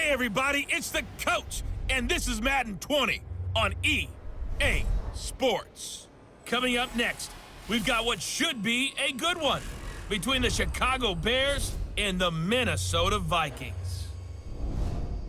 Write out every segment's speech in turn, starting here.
Hey everybody, it's the coach, and this is Madden 20 on EA Sports. Coming up next, we've got what should be a good one between the Chicago Bears and the Minnesota Vikings.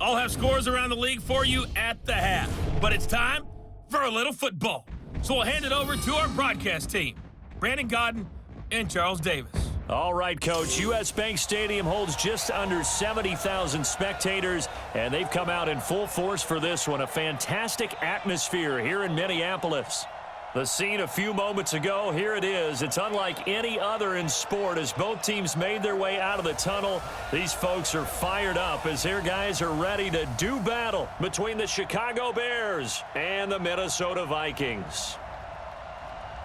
I'll have scores around the league for you at the half, but it's time for a little football. So we'll hand it over to our broadcast team, Brandon Godden and Charles Davis. All right, Coach. U.S. Bank Stadium holds just under 70,000 spectators, and they've come out in full force for this one. A fantastic atmosphere here in Minneapolis. The scene a few moments ago, here it is. It's unlike any other in sport as both teams made their way out of the tunnel. These folks are fired up as their guys are ready to do battle between the Chicago Bears and the Minnesota Vikings.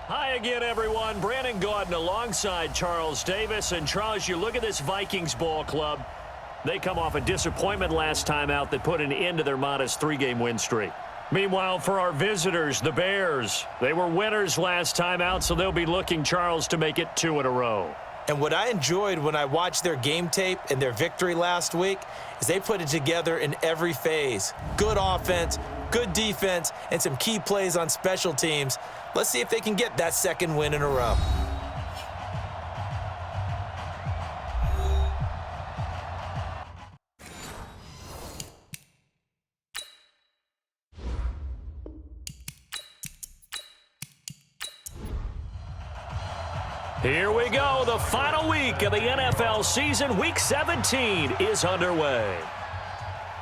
Hi again, everyone. Brandon Gaudin alongside Charles Davis. And Charles, you look at this Vikings ball club. They come off a disappointment last time out that put an end to their modest 3-game win streak. Meanwhile, for our visitors, the Bears, they were winners last time out, so they'll be looking, Charles, to make it 2 in a row. And what I enjoyed when I watched their game tape and their victory last week is they put it together in every phase. Good offense, good defense, and some key plays on special teams. Let's see if they can get that second win in a row. Here we go. The final week of the NFL season. Week 17 is underway.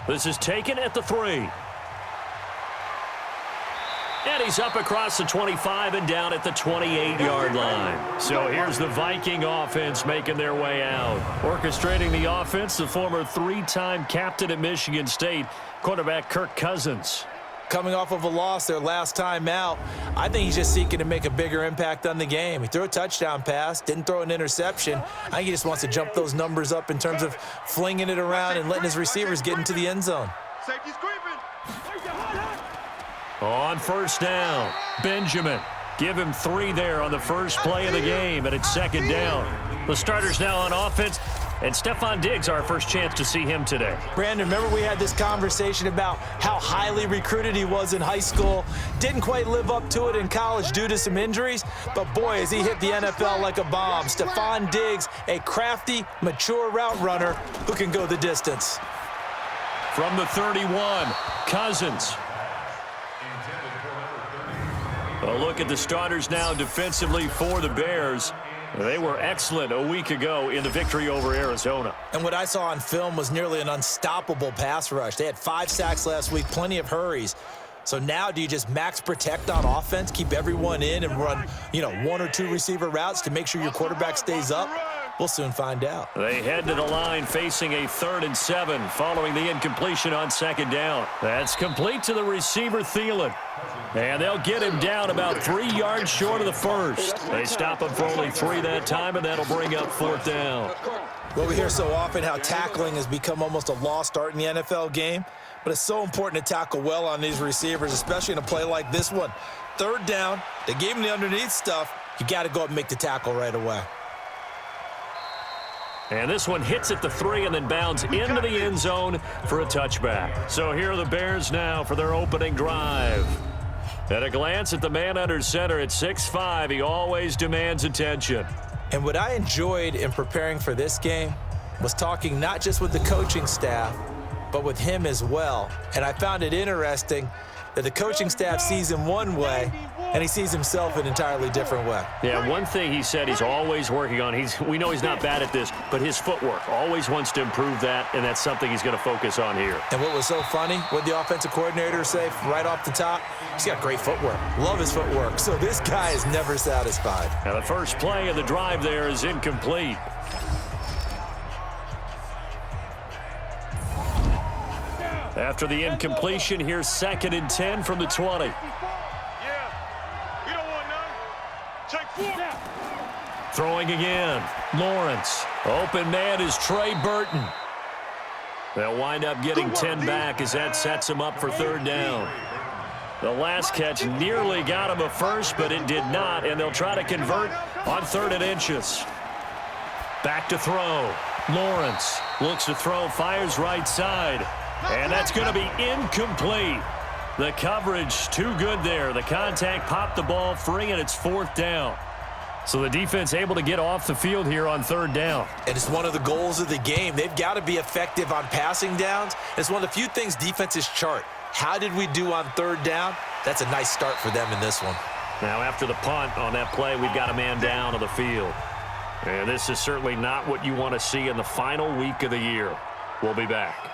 This is taken at the 3. And he's up across the 25 and down at the 28-yard line. So here's the Viking offense making their way out. Orchestrating the offense, the former 3-time captain at Michigan State, quarterback Kirk Cousins. Coming off of a loss their last time out, I think he's just seeking to make a bigger impact on the game. He threw a touchdown pass, didn't throw an interception. I think he just wants to jump those numbers up in terms of flinging it around and letting his receivers get into the end zone. Safety's creeping. On first down, Benjamin. Give him 3 there on the first play of the game, and it's second down. The starters now on offense, and Stephon Diggs, our first chance to see him today. Brandon, remember we had this conversation about how highly recruited he was in high school. Didn't quite live up to it in college due to some injuries, but boy, has he hit the NFL like a bomb. Stephon Diggs, a crafty, mature route runner who can go the distance. From the 31, Cousins. A look at the starters now defensively for the Bears. They were excellent a week ago in the victory over Arizona. And what I saw on film was nearly an unstoppable pass rush. They had 5 sacks last week, plenty of hurries. So now do you just max protect on offense, keep everyone in and run, 1 or 2 receiver routes to make sure your quarterback stays up? We'll soon find out. They head to the line facing a 3rd and 7 following the incompletion on second down. That's complete to the receiver, Thielen. And they'll get him down about 3 yards short of the first. They stop him for only 3 that time, and that'll bring up 4th down. Well, we hear so often how tackling has become almost a lost art in the NFL game, but it's so important to tackle well on these receivers, especially in a play like this one. 3rd down, they gave him the underneath stuff. You got to go up and make the tackle right away. And this one hits at the 3 and then bounds into the end zone for a touchback. So here are the Bears now for their opening drive. At a glance at the man under center at 6'5", he always demands attention. And what I enjoyed in preparing for this game was talking not just with the coaching staff, but with him as well. And I found it interesting that the coaching staff sees him one way, and he sees himself an entirely different way. Yeah, one thing he said he's always working on, we know he's not bad at this, but his footwork, always wants to improve that, and that's something he's going to focus on here. And what was so funny, what the offensive coordinator say right off the top, he's got great footwork. Love his footwork. So this guy is never satisfied. Now the first play of the drive there is incomplete. After the incompletion, here's 2nd and 10 from the 20. Yeah. We don't want none. Take 4. Throwing again. Lawrence. Open man is Trey Burton. They'll wind up getting 10 back as that sets him up for 3rd down. The last catch nearly got him a first, but it did not, and they'll try to convert on 3rd and inches. Back to throw. Lawrence looks to throw, fires right side. And that's going to be incomplete. The coverage too good there. The contact popped the ball free, and it's 4th down. So the defense able to get off the field here on 3rd down. And it's one of the goals of the game. They've got to be effective on passing downs. It's one of the few things defenses chart. How did we do on 3rd down? That's a nice start for them in this one. Now after the punt on that play, we've got a man down on the field. And this is certainly not what you want to see in the final week of the year. We'll be back.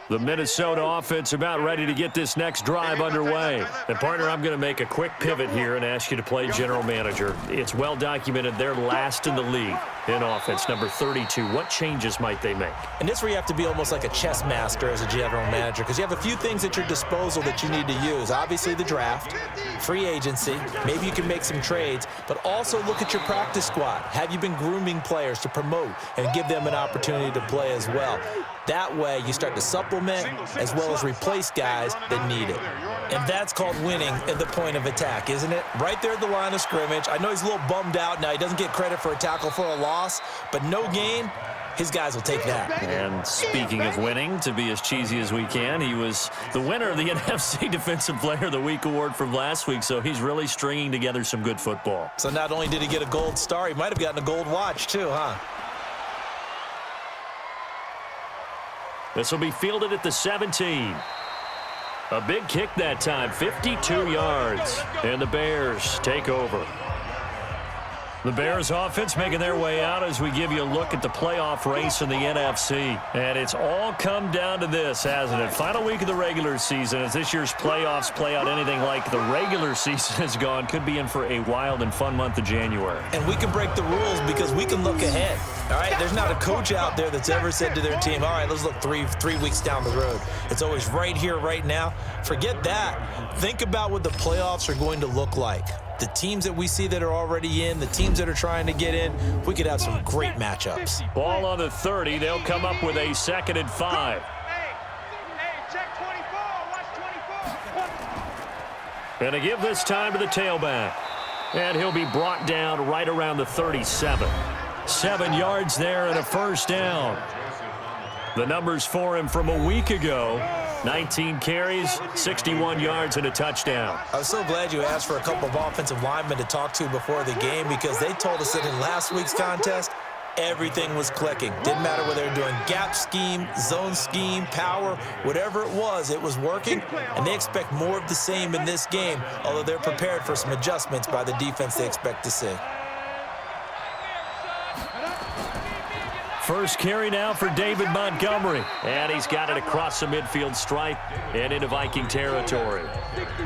The Minnesota offense about ready to get this next drive underway. And, partner, I'm going to make a quick pivot here and ask you to play general manager. It's well documented they're last in the league in offense, number 32. What changes might they make? And this is where you have to be almost like a chess master as a general manager, because you have a few things at your disposal that you need to use. Obviously the draft, free agency, maybe you can make some trades, but also look at your practice squad. Have you been grooming players to promote and give them an opportunity to play as well? That way you start to supplement as well as replace guys that need it. And that's called winning at the point of attack, isn't it? Right there at the line of scrimmage. I know he's a little bummed out now. He doesn't get credit for a tackle for a loss, but no gain, his guys will take that. And speaking of winning, to be as cheesy as we can, he was the winner of the NFC Defensive Player of the Week award from last week, so he's really stringing together some good football. So not only did he get a gold star, he might have gotten a gold watch too, huh? This will be fielded at the 17. A big kick that time, 52 yards. And the Bears take over. The Bears offense making their way out as we give you a look at the playoff race in the NFC. And it's all come down to this, hasn't it? Final week of the regular season. As this year's playoffs play out anything like the regular season has gone, could be in for a wild and fun month of January. And we can break the rules because we can look ahead. All right, there's not a coach out there that's ever said to their team, all right, let's look three weeks down the road. It's always right here, right now. Forget that. Think about what the playoffs are going to look like. The teams that we see that are already in, the teams that are trying to get in, we could have some great matchups. Ball on the 30. They'll come up with a 2nd and 5. Hey, check 24. Watch 24. And to give this time to the tailback. And he'll be brought down right around the 37. 7 yards there and a 1st down. The numbers for him from a week ago. 19 carries, 61 yards, and a touchdown. I was so glad you asked for a couple of offensive linemen to talk to before the game, because they told us that in last week's contest, everything was clicking. Didn't matter whether they were doing gap scheme, zone scheme, power, whatever it was working, and they expect more of the same in this game, although they're prepared for some adjustments by the defense they expect to see. First carry now for David Montgomery. And he's got it across the midfield stripe and into Viking territory.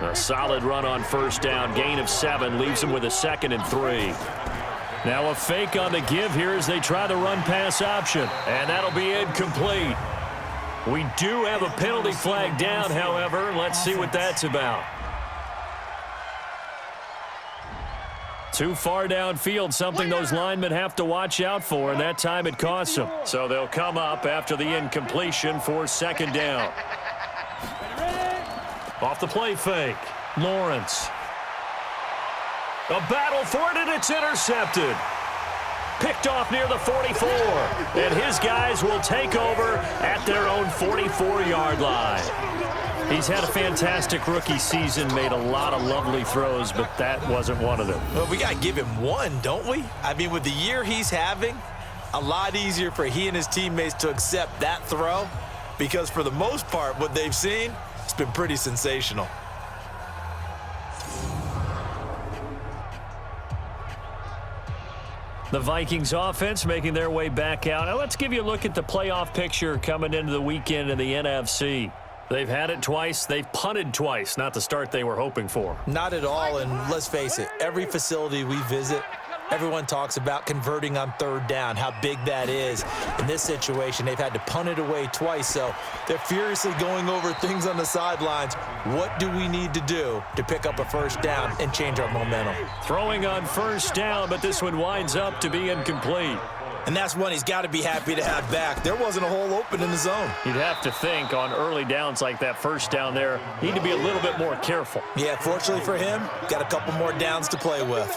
A solid run on 1st down. Gain of 7 leaves him with a 2nd and 3. Now a fake on the give here as they try the run-pass option. And that'll be incomplete. We do have a penalty flag down, however. Let's see what that's about. Too far downfield, something those linemen have to watch out for, and that time it costs them. So they'll come up after the incompletion for 2nd down. Off the play fake, Lawrence. A battle for it, and it's intercepted. Picked off near the 44, and his guys will take over at their own 44-yard line. He's had a fantastic rookie season, made a lot of lovely throws, but that wasn't one of them. Well, we got to give him one, don't we? I mean, with the year he's having, a lot easier for he and his teammates to accept that throw, because for the most part, what they've seen, it's been pretty sensational. The Vikings offense making their way back out. Now let's give you a look at the playoff picture coming into the weekend in the NFC. They've had it twice. They've punted twice. Not the start they were hoping for. Not at all, and let's face it, every facility we visit, everyone talks about converting on 3rd down, how big that is. In this situation, they've had to punt it away twice, so they're furiously going over things on the sidelines. What do we need to do to pick up a 1st down and change our momentum? Throwing on 1st down, but this one winds up to be incomplete. And that's one he's got to be happy to have back. There wasn't a hole open in the zone. You'd have to think on early downs like that 1st down there, need to be a little bit more careful. Yeah, fortunately for him, got a couple more downs to play with.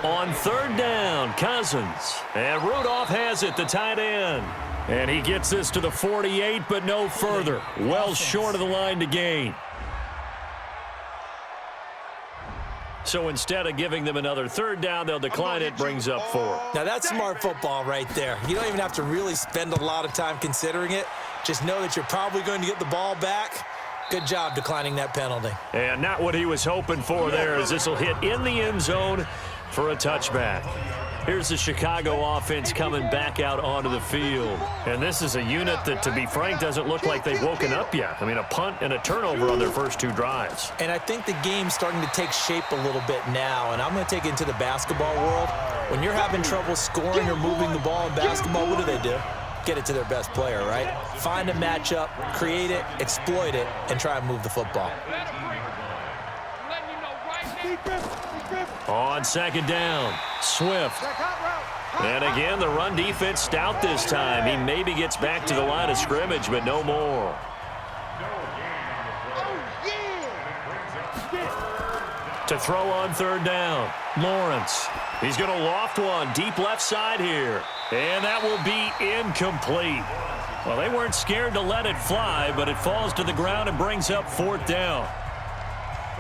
On third down, Cousins. And Rudolph has it, the tight end. And he gets this to the 48, but no further. Well short of the line to gain. So instead of giving them another third down, they'll decline it, brings up 4. Now that's smart football right there. You don't even have to really spend a lot of time considering it. Just know that you're probably going to get the ball back. Good job declining that penalty. And not what he was hoping for there, as this will hit in the end zone for a touchback. Here's the Chicago offense coming back out onto the field. And this is a unit that, to be frank, doesn't look like they've woken up yet. I mean, a punt and a turnover on their first 2 drives. And I think the game's starting to take shape a little bit now. And I'm going to take it into the basketball world. When you're having trouble scoring or moving the ball in basketball, what do? Get it to their best player, right? Find a matchup, create it, exploit it, and try and move the football. On second down, Swift. And again, the run defense stout this time. He maybe gets back to the line of scrimmage, but no more. To throw on third down, Lawrence. He's going to loft one deep left side here. And that will be incomplete. Well, they weren't scared to let it fly, but it falls to the ground and brings up 4th down.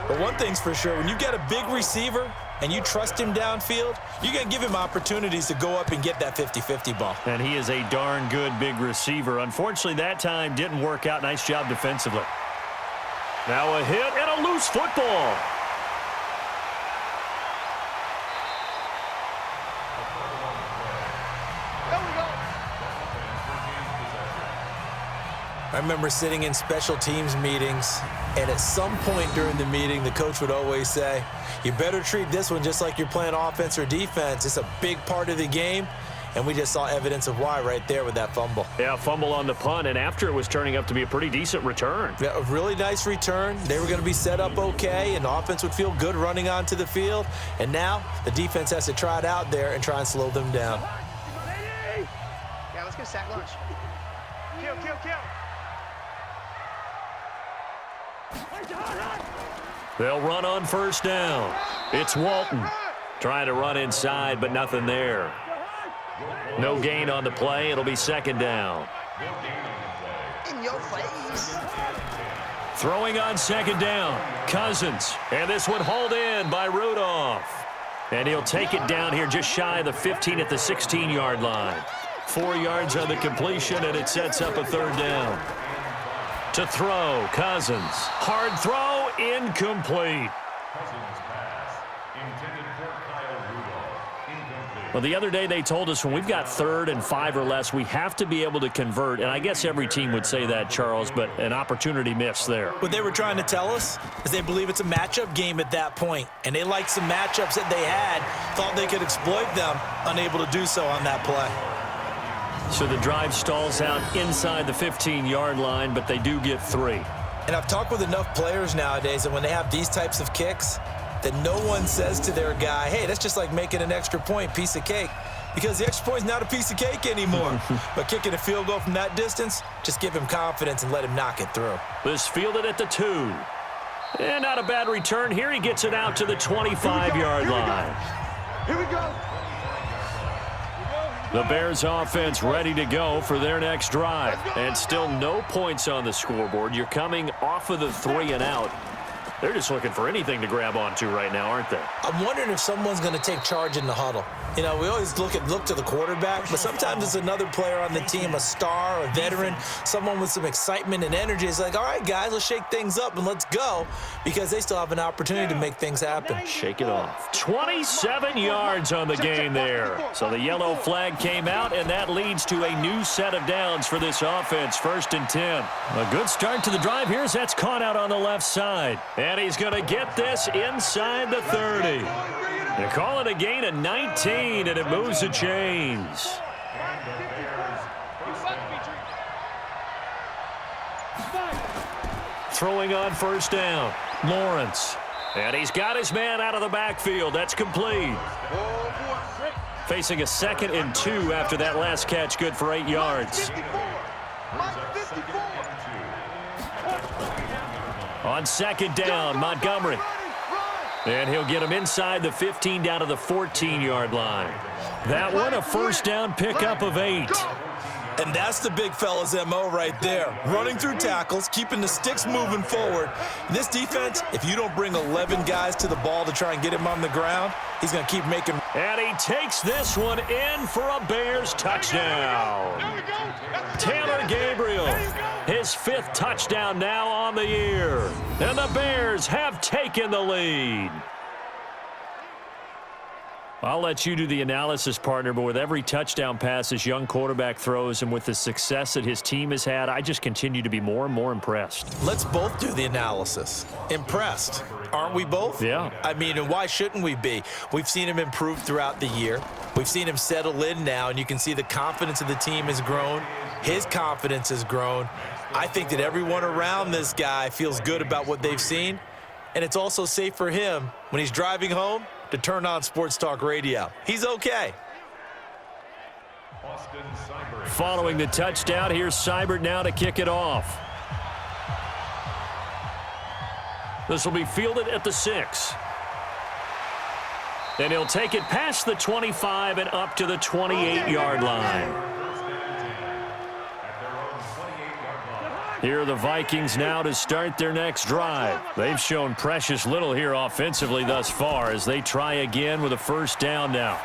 But one thing's for sure, when you get a big receiver and you trust him downfield, you're going to give him opportunities to go up and get that 50-50 ball. And he is a darn good big receiver. Unfortunately, that time didn't work out. Nice job defensively. Now a hit and a loose football. I remember sitting in special teams meetings, and at some point during the meeting, the coach would always say, you better treat this one just like you're playing offense or defense. It's a big part of the game, and we just saw evidence of why right there with that fumble. Yeah, fumble on the punt, and after it was turning up to be a pretty decent return. Yeah, a really nice return. They were going to be set up okay, and the offense would feel good running onto the field. And now the defense has to try it out there and try and slow them down. Yeah, let's get a sack lunch. Kill. They'll run on first down. It's Walton trying to run inside, but nothing there. No gain on the play. It'll be second down. In your face. Throwing on second down, Cousins. And this one hauled in by Rudolph. And he'll take it down here just shy of the 15 at the 16-yard line. 4 yards on the completion, and it sets up a third down. To throw, Cousins. Hard throw, incomplete. Well, the other day they told us when we've got 3rd and 5 or less, we have to be able to convert. And I guess every team would say that, Charles, but an opportunity missed there. What they were trying to tell us is they believe it's a matchup game at that point. And they liked some matchups that they had, thought they could exploit them, unable to do so on that play. So the drive stalls out inside the 15-yard line, but they do get 3. And I've talked with enough players nowadays that when they have these types of kicks, that no one says to their guy, hey, that's just like making an extra point, piece of cake. Because the extra point is not a piece of cake anymore. But kicking a field goal from that distance, just give him confidence and let him knock it through. This fielded at the 2. And not a bad return here. He gets it out to the 25-yard line. Here we go. The Bears offense ready to go for their next drive. And still no points on the scoreboard. You're coming off of the 3 and out. They're just looking for anything to grab onto right now, aren't they? I'm wondering if someone's going to take charge in the huddle. You know, we always look to the quarterback, but sometimes it's another player on the team, a star, a veteran, someone with some excitement and energy. It's like, all right, guys, let's shake things up and let's go, because they still have an opportunity to make things happen. Shake it off. 27 yards on the gain there. So the yellow flag came out, and that leads to a new set of downs for this offense. 1st and 10. A good start to the drive here. That's caught out on the left side. And he's going to get this inside the 30. They call it a gain of 19, and it moves the chains. Throwing on first down, Lawrence. And he's got his man out of the backfield. That's complete. Facing a 2nd and 2 after that last catch, good for 8 yards. On second down, Montgomery. And he'll get him inside the 15 down to the 14-yard line. That one a first down pickup of 8. And that's the big fella's MO right there. Running through tackles, keeping the sticks moving forward. This defense, if you don't bring 11 guys to the ball to try and get him on the ground, he's going to keep making. And he takes this one in for a Bears touchdown. Taylor Gabriel, his 5th touchdown now on the year. And the Bears have taken the lead. I'll let you do the analysis, partner, but with every touchdown pass this young quarterback throws and with the success that his team has had, I just continue to be more and more impressed. Let's both do the analysis. Impressed. Aren't we both? Yeah. I mean, and why shouldn't we be? We've seen him improve throughout the year. We've seen him settle in now, and you can see the confidence of the team has grown. His confidence has grown. I think that everyone around this guy feels good about what they've seen, and it's also safe for him when he's driving home to turn on Sports Talk Radio. He's okay. Following the touchdown, here's Seibert now to kick it off. This will be fielded at the 6. And he'll take it past the 25 and up to the 28-yard line. Here are the Vikings now to start their next drive. They've shown precious little here offensively thus far as they try again with a first down now.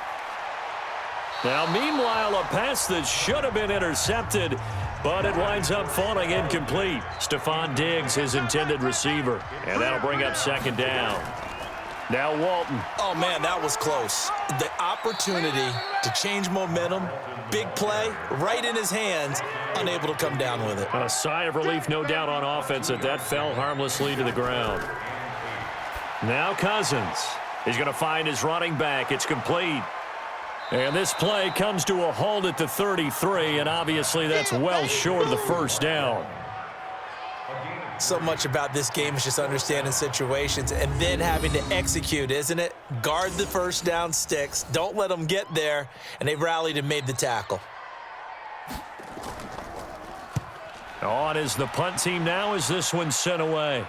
Now, meanwhile, a pass that should have been intercepted, but it winds up falling incomplete. Stephon Diggs, his intended receiver, and that'll bring up second down. Now Walton. Oh, man, that was close. The opportunity to change momentum, big play, right in his hands, unable to come down with it. A sigh of relief, no doubt, on offense that fell harmlessly to the ground. Now Cousins. He's going to find his running back. It's complete. And this play comes to a halt at the 33, and obviously that's well short of the first down. So much about this game is just understanding situations and then having to execute, isn't it? Guard the first down sticks. Don't let them get there. And they rallied and made the tackle. On is the punt team now as this one's sent away.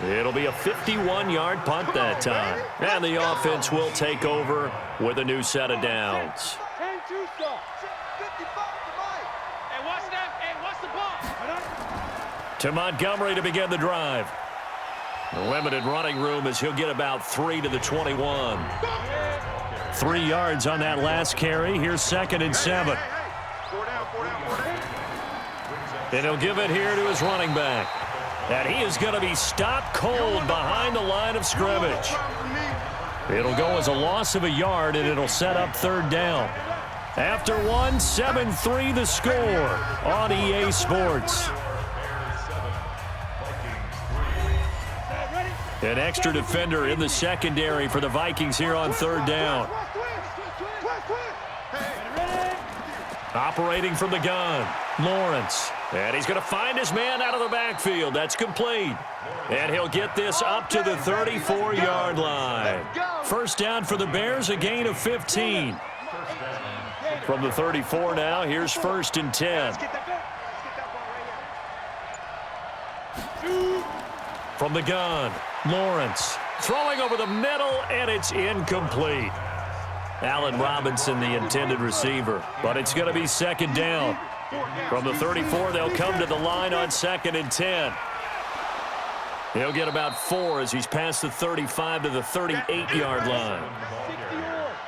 It'll be a 51-yard punt that time. And the offense will take over with a new set of downs. To Montgomery to begin the drive. The limited running room as he'll get about 3 to the 21. 3 yards on that last carry. Here's 2nd and 7. And he'll give it here to his running back. And he is going to be stopped cold behind the line of scrimmage. It'll go as a loss of a yard, and it'll set up 3rd down. After one, 7-3 the score on EA Sports. An extra defender in the secondary for the Vikings here on 3rd down. Operating from the gun, Lawrence. And he's going to find his man out of the backfield. That's complete. And he'll get this up to the 34-yard line. First down for the Bears, a gain of 15. From the 34 now, here's 1st and 10. From the gun, Lawrence throwing over the middle, and it's incomplete. Allen Robinson, the intended receiver, but it's going to be 2nd down. From the 34, they'll come to the line on 2nd and 10. He'll get about 4 as he's past the 35 to the 38-yard line.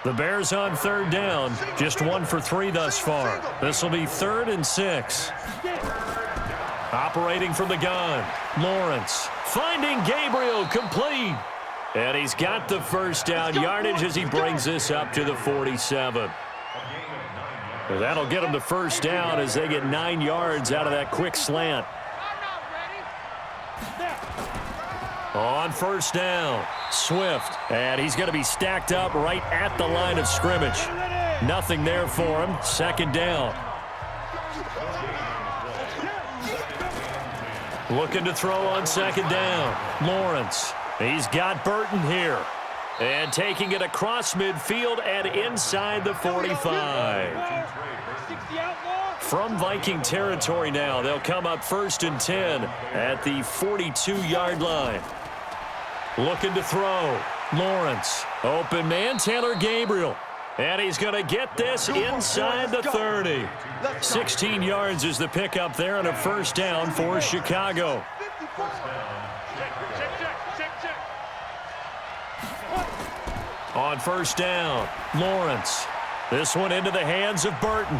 The Bears on 3rd down, just 1 for 3 thus far. This will be 3rd and 6. Operating from the gun, Lawrence finding Gabriel, complete. And he's got the first down yardage as he brings this up to the 47. That'll get him the first down as they get 9 yards out of that quick slant. On 1st down, Swift. And he's going to be stacked up right at the line of scrimmage. Nothing there for him. 2nd down. Looking to throw on 2nd down. Lawrence. He's got Burton here. And taking it across midfield and inside the 45. From Viking territory now, they'll come up 1st and 10 at the 42-yard line. Looking to throw. Lawrence. Open man, Taylor Gabriel. And he's going to get this inside the 30. 16 yards is the pickup there and a 1st down for Chicago. On 1st down, Lawrence. This one into the hands of Burton.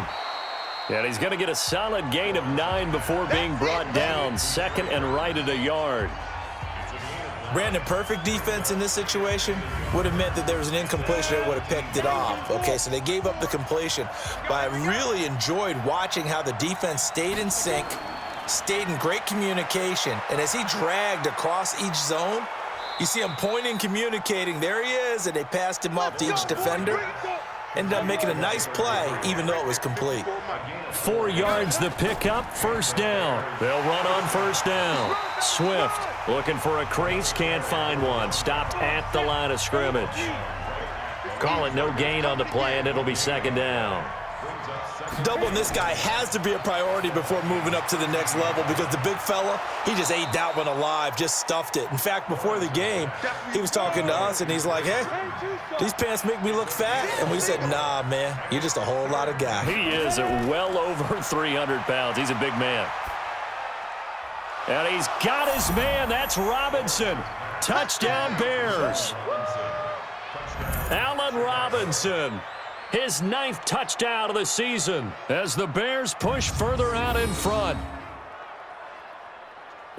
And he's going to get a solid gain of 9 before being brought down. 2nd and right at a yard. Brandon, perfect defense in this situation would have meant that there was an incompletion that would have picked it off. Okay, so they gave up the completion. But I really enjoyed watching how the defense stayed in sync, stayed in great communication. And as he dragged across each zone, you see him pointing, communicating. There he is, and they passed him off to each defender. Ended up making a nice play, even though it was complete. 4 yards the pickup, 1st down. They'll run on 1st down. Swift looking for a crease, can't find one. Stopped at the line of scrimmage. Call it no gain on the play, and it'll be 2nd down. Doubling this guy has to be a priority before moving up to the next level because the big fella, he just ate that one alive, just stuffed it. In fact, before the game, he was talking to us, and he's like, hey, these pants make me look fat. And we said, nah, man, you're just a whole lot of guy. He is at well over 300 pounds. He's a big man. And he's got his man. That's Robinson. Touchdown, Bears. Allen Robinson. His 9th touchdown of the season as the Bears push further out in front.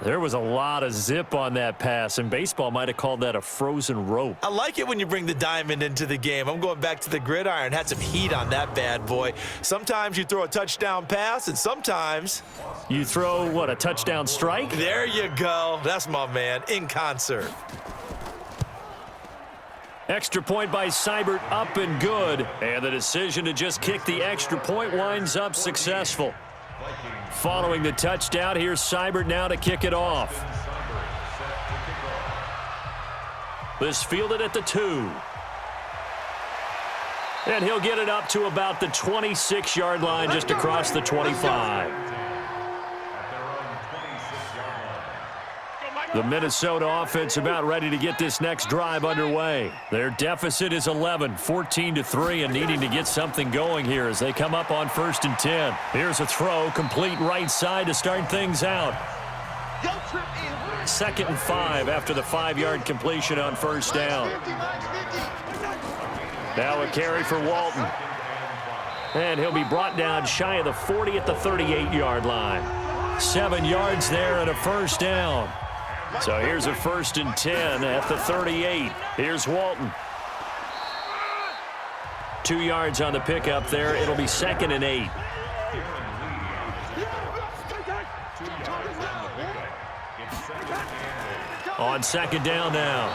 There was a lot of zip on that pass, and baseball might have called that a frozen rope. I like it when you bring the diamond into the game. I'm going back to the gridiron. Had some heat on that bad boy. Sometimes you throw a touchdown pass, and sometimes you throw, what, a touchdown strike? There you go. That's my man, in concert. Extra point by Seibert, up and good. And the decision to just kick the extra point winds up successful. Following the touchdown, here's Seibert now to kick it off. This fielded at the 2. And he'll get it up to about the 26-yard line, just across the 25. The Minnesota offense about ready to get this next drive underway. Their deficit is 11, 14-3, and needing to get something going here as they come up on 1st and 10. Here's a throw, complete right side to start things out. 2nd and 5 after the 5-yard completion on 1st down. Now a carry for Walton. And he'll be brought down shy of the 40 at the 38-yard line. 7 yards there and a 1st down. So here's a 1st and 10 at the 38. Here's Walton. 2 yards on the pickup there. It'll be 2nd and 8. On 2nd down now.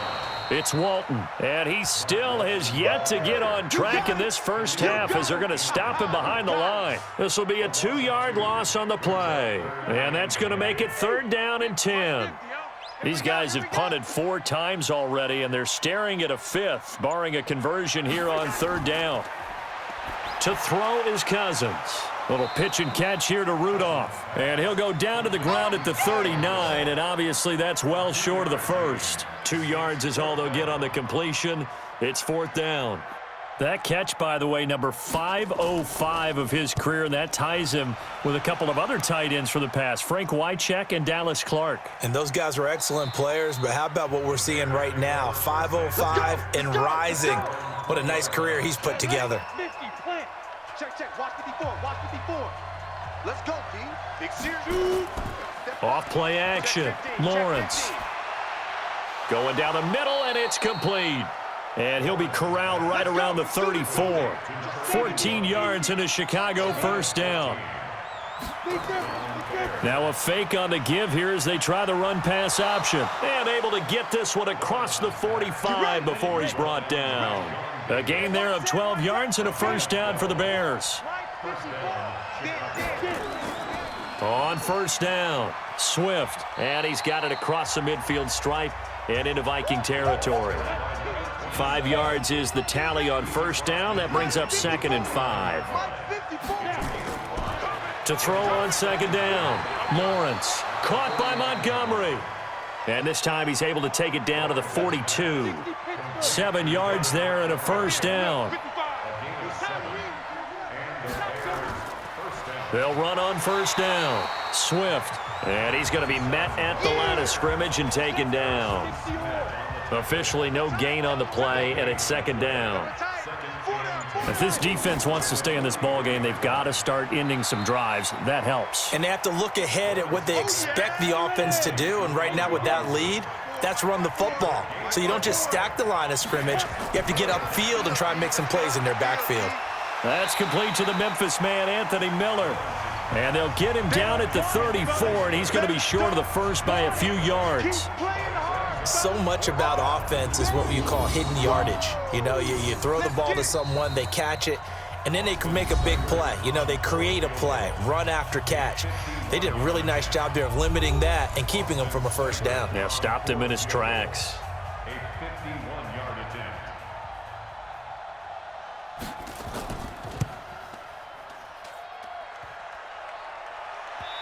It's Walton. And he still has yet to get on track in this first half as they're going to stop him behind the line. This will be a 2-yard loss on the play. And that's going to make it 3rd down and 10. These guys have punted 4 times already, and they're staring at a 5th, barring a conversion here on 3rd down. To throw is Cousins. Little pitch and catch here to Rudolph. And he'll go down to the ground at the 39, and obviously that's well short of the 1st. 2 yards is all they'll get on the completion. It's 4th down. That catch, by the way, number 505 of his career, and that ties him with a couple of other tight ends for the past, Frank Wycheck and Dallas Clark. And those guys were excellent players, but how about what we're seeing right now? 505 and rising. What a nice career he's put together. Check. Watch 54. Let's go, D. Big series. Off play action. Lawrence. Going down the middle, and it's complete. And he'll be corralled right around the 34. 14 yards into Chicago, 1st down. Now a fake on the give here as they try the run-pass option. And able to get this one across the 45 before he's brought down. A gain there of 12 yards and a 1st down for the Bears. On 1st down, Swift. And he's got it across the midfield stripe and into Viking territory. 5 yards is the tally on 1st down. That brings up 2nd and 5. To throw on second down. Lawrence caught by Montgomery. And this time he's able to take it down to the 42. 7 yards there and a first down. They'll run on first down. Swift. And he's going to be met at the line of scrimmage and taken down. Officially no gain on the play, and it's second down. If this defense wants to stay in this ballgame, they've got to start ending some drives. That helps. And they have to look ahead at what they expect the offense to do. And right now with that lead, that's run the football. So you don't just stack the line of scrimmage. You have to get upfield and try and make some plays in their backfield. That's complete to the Memphis man, Anthony Miller. And they'll get him down at the 34, and he's going to be short of the first by a few yards. So much about offense is what you call hidden yardage. You know, you throw the ball to someone, they catch it, and then they can make a big play. You know, they create a play, run after catch. They did a really nice job there of limiting that and keeping him from a first down. Yeah, stopped him in his tracks.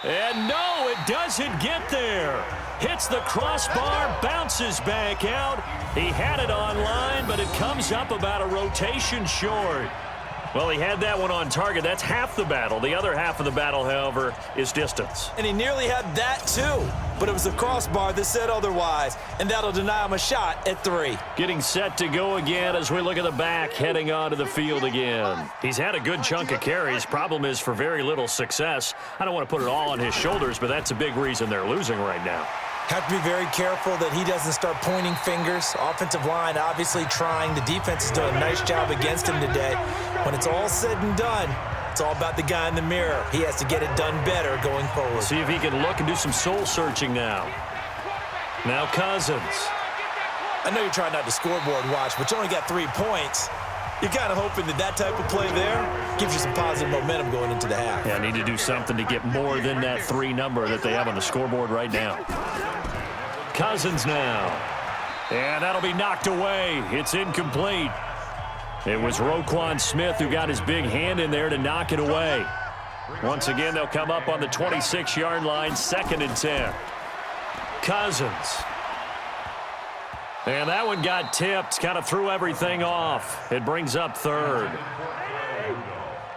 And no, it doesn't get there. Hits the crossbar, bounces back out. He had it on line, but it comes up about a rotation short. Well, he had that one on target. That's half the battle. The other half of the battle, however, is distance. And he nearly had that too, but it was the crossbar that said otherwise, and that'll deny him a shot at 3. Getting set to go again as we look at the back, heading onto the field again. He's had a good chunk of carries. Problem is for very little success. I don't want to put it all on his shoulders, but that's a big reason they're losing right now. Have to be very careful that he doesn't start pointing fingers. Offensive line obviously trying. The defense is doing a nice job against him today. When it's all said and done, it's all about the guy in the mirror. He has to get it done better going forward. See if he can look and do some soul searching now. Now Cousins. I know you're trying not to scoreboard watch, but you only got 3 points. You're kind of hoping that type of play there gives you some positive momentum going into the half. Yeah, need to do something to get more than that 3 number that they have on the scoreboard right now. Cousins now. And that'll be knocked away. It's incomplete. It was Roquan Smith who got his big hand in there to knock it away. Once again, they'll come up on the 26-yard line, 2nd and 10. Cousins. And that one got tipped, kind of threw everything off. It brings up 3rd.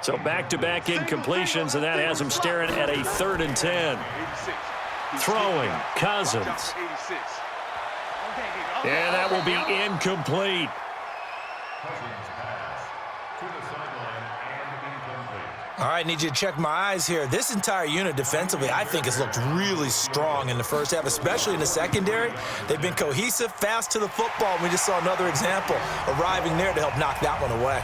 So back-to-back incompletions, and that has him staring at a 3rd and 10. Throwing, Cousins. And that will be incomplete. All right, need you to check my eyes here. This entire unit defensively, I think, has looked really strong in the first half, especially in the secondary. They've been cohesive, fast to the football. We just saw another example arriving there to help knock that one away.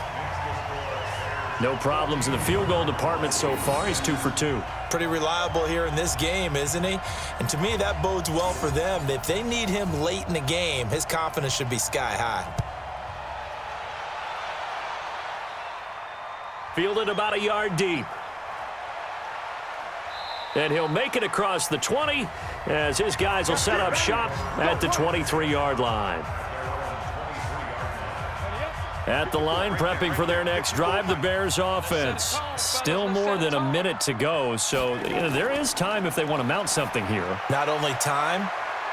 No problems in the field goal department so far. He's 2 for 2. Pretty reliable here in this game, isn't he? And to me, that bodes well for them. If they need him late in the game, his confidence should be sky high. Fielded about a yard deep. And he'll make it across the 20 as his guys will set up shop at the 23-yard line. At the line, prepping for their next drive, the Bears offense. Still more than a minute to go, so there is time if they want to mount something here. Not only time,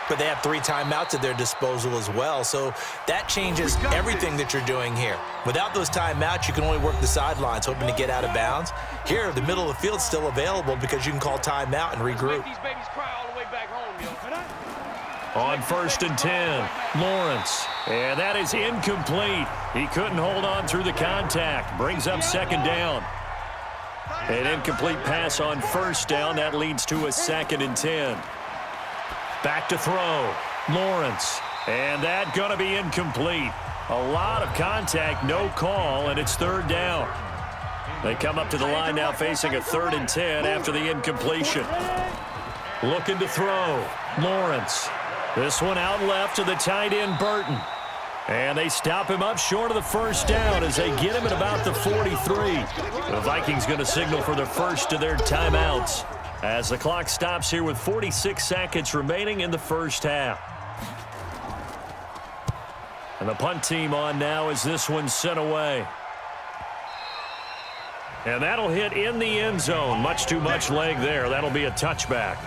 but they have 3 timeouts at their disposal as well, so that changes everything that you're doing here. Without those timeouts, you can only work the sidelines, hoping to get out of bounds. Here, the middle of the field's still available because you can call timeout and regroup. On 1st and 10, Lawrence. And that is incomplete. He couldn't hold on through the contact. Brings up 2nd down. An incomplete pass on 1st down. That leads to a 2nd and 10. Back to throw. Lawrence. And that going to be incomplete. A lot of contact, no call, and it's 3rd down. They come up to the line now facing a 3rd and 10 after the incompletion. Looking to throw. Lawrence. This one out left to the tight end, Burton. And they stop him up short of the 1st down as they get him at about the 43. The Vikings going to signal for the first of their timeouts as the clock stops here with 46 seconds remaining in the first half. And the punt team on now as this one's sent away. And that'll hit in the end zone. Much too much leg there. That'll be a touchback.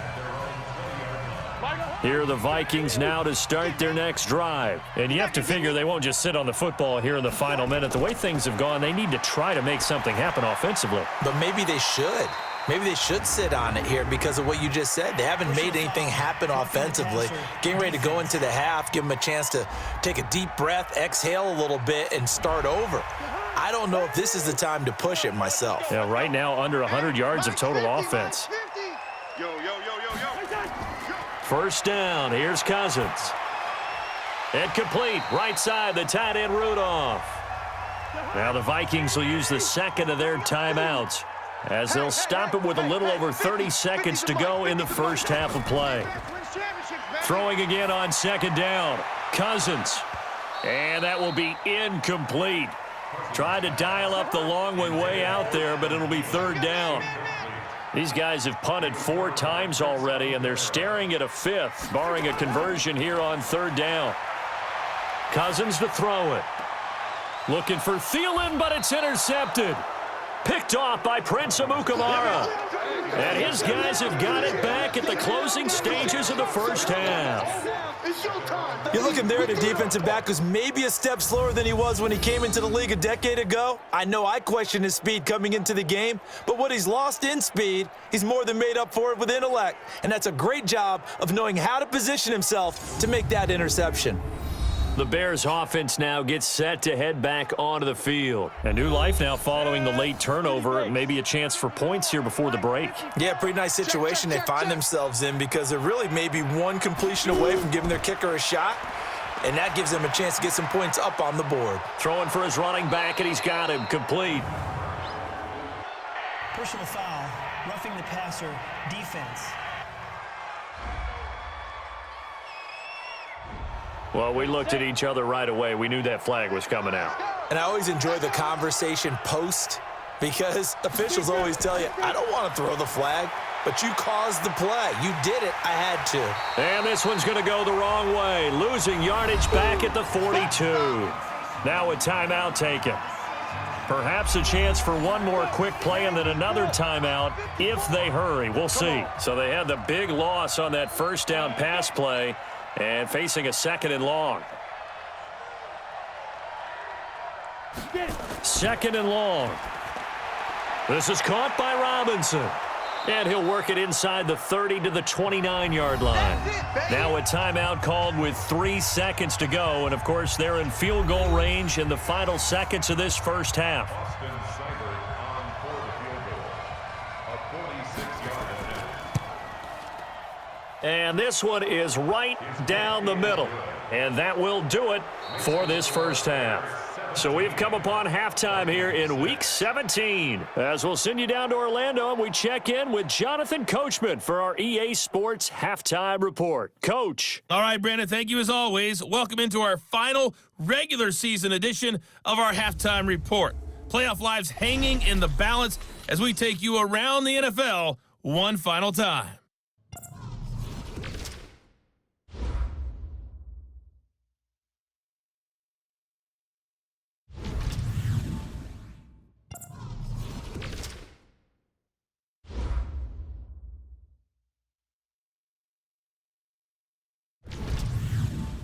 Here are the Vikings now to start their next drive. And you have to figure they won't just sit on the football here in the final minute. The way things have gone, they need to try to make something happen offensively. But maybe they should. Maybe they should sit on it here because of what you just said. They haven't made anything happen offensively. Getting ready to go into the half, give them a chance to take a deep breath, exhale a little bit, and start over. I don't know if this is the time to push it myself. Yeah, right now under 100 yards of total offense. First down, here's Cousins. Incomplete, right side, the tight end Rudolph. Now the Vikings will use the second of their timeouts as they'll stop it with a little over 30 seconds to go in the first half of play. Throwing again on second down, Cousins. And that will be incomplete. Tried to dial up the long one way out there, but it'll be third down. These guys have punted 4 times already, and they're staring at a fifth, barring a conversion here on third down. Cousins to throw it. Looking for Thielen, but it's intercepted. Picked off by Prince Amukamara. And his guys have got it back at the closing stages of the first half. You're looking there at a defensive back who's maybe a step slower than he was when he came into the league a decade ago. I know I questioned his speed coming into the game, but what he's lost in speed, he's more than made up for it with intellect. And that's a great job of knowing how to position himself to make that interception. The Bears offense now gets set to head back onto the field. A new life now following the late turnover. Maybe a chance for points here before the break. Yeah, pretty nice situation they find themselves in because they're really maybe one completion away from giving their kicker a shot. And that gives them a chance to get some points up on the board. Throwing for his running back, and he's got him complete. Personal foul, roughing the passer, defense. Well, we looked at each other right away. We knew that flag was coming out. And I always enjoy the conversation post because officials always tell you, I don't want to throw the flag, but you caused the play. You did it. I had to. And this one's going to go the wrong way. Losing yardage back at the 42. Now a timeout taken. Perhaps a chance for one more quick play and then another timeout if they hurry. We'll see. So they had the big loss on that first down pass play. And facing a second and long. Second and long. This is caught by Robinson. And he'll work it inside the 30 to the 29-yard line. Now a timeout called with 3 seconds to go. And, of course, they're in field goal range in the final seconds of this first half. And this one is right down the middle. And that will do it for this first half. So we've come upon halftime here in Week 17. As we'll send you down to Orlando and we check in with Jonathan Coachman for our EA Sports Halftime Report. Coach. All right, Brandon, thank you as always. Welcome into our final regular season edition of our Halftime Report. Playoff lives hanging in the balance as we take you around the NFL one final time.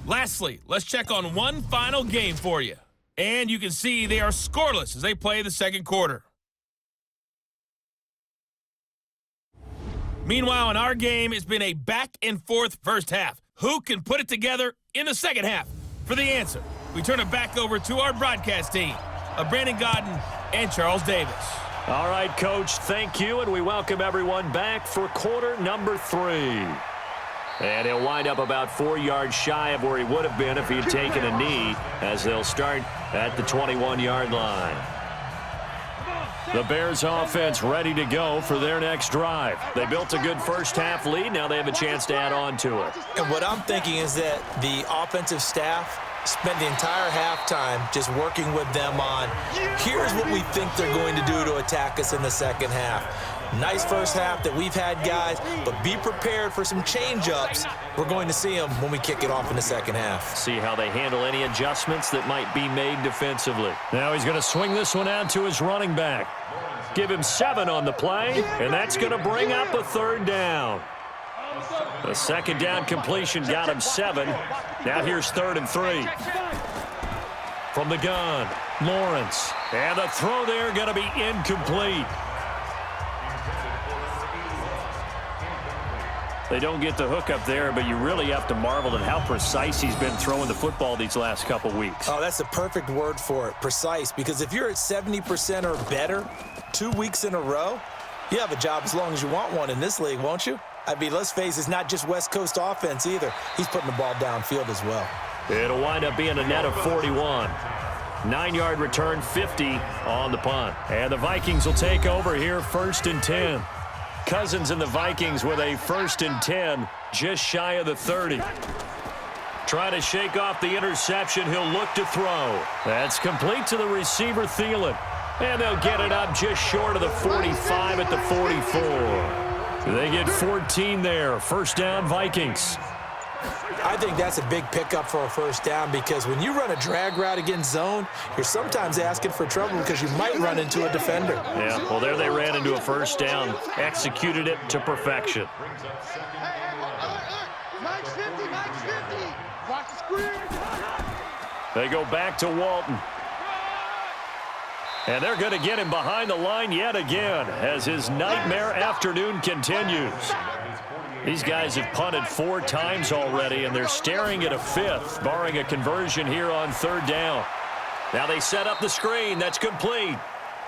Lastly, let's check on one final game for you. And you can see they are scoreless as they play the second quarter. Meanwhile, in our game, it's been a back-and-forth first half. Who can put it together in the second half? For the answer, we turn it back over to our broadcast team of Brandon Godden and Charles Davis. All right, Coach, thank you, and we welcome everyone back for quarter number 3. And he'll wind up about 4 yards shy of where he would have been if he had taken a knee as they'll start at the 21-yard line. The Bears offense ready to go for their next drive. They built a good first half lead. Now they have a chance to add on to it. And what I'm thinking is that the offensive staff spent the entire halftime just working with them on, here's what we think they're going to do to attack us in the second half. Nice first half that we've had, guys, but be prepared for some change-ups. We're going to see them when we kick it off in the second half. See how they handle any adjustments that might be made defensively. Now he's going to swing this one out to his running back. Give him 7 on the play, and that's going to bring up a 3rd down. The 2nd down completion got him 7. Now here's 3rd and 3. From the gun, Lawrence. And the throw there going to be incomplete. They don't get the hook up there, but you really have to marvel at how precise he's been throwing the football these last couple weeks. Oh, that's the perfect word for it, precise, because if you're at 70% or better 2 weeks in a row, you have a job as long as you want one in this league, won't you? I mean, let's face it, it's not just West Coast offense either. He's putting the ball downfield as well. It'll wind up being a net of 41. 9-yard return, 50 on the punt. And the Vikings will take over here, 1st and 10. Cousins and the Vikings with a 1st and 10, just shy of the 30. Trying to shake off the interception. He'll look to throw. That's complete to the receiver, Thielen. And they'll get it up just short of the 45 at the 44. They get 14 there. 1st down, Vikings. I think that's a big pickup for a 1st down because when you run a drag route against zone, you're sometimes asking for trouble because you might run into a defender. Yeah, well, there they ran into a 1st down. Executed it to perfection. They go back to Walton. And they're going to get him behind the line yet again as his nightmare afternoon continues. These guys have punted 4 times already, and they're staring at a 5th, barring a conversion here on 3rd down. Now they set up the screen. That's complete.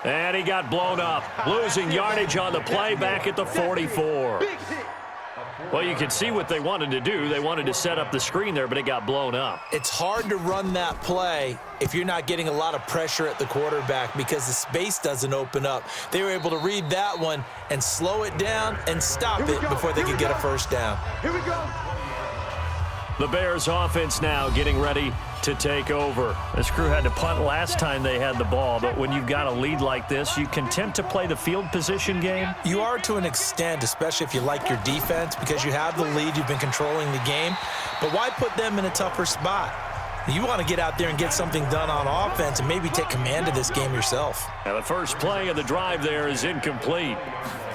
And he got blown up, losing yardage on the play back at the 44. Well, you can see what they wanted to do. They wanted to set up the screen there, but it got blown up. It's hard to run that play if you're not getting a lot of pressure at the quarterback because the space doesn't open up. They were able to read that one and slow it down and stop it before they could get a 1st down. Here we go. The Bears offense now getting ready to take over. This crew had to punt last time they had the ball, but when you've got a lead like this, you content to play the field position game? You are to an extent, especially if you like your defense, because you have the lead, you've been controlling the game. But why put them in a tougher spot? You want to get out there and get something done on offense and maybe take command of this game yourself. Now the first play of the drive there is incomplete.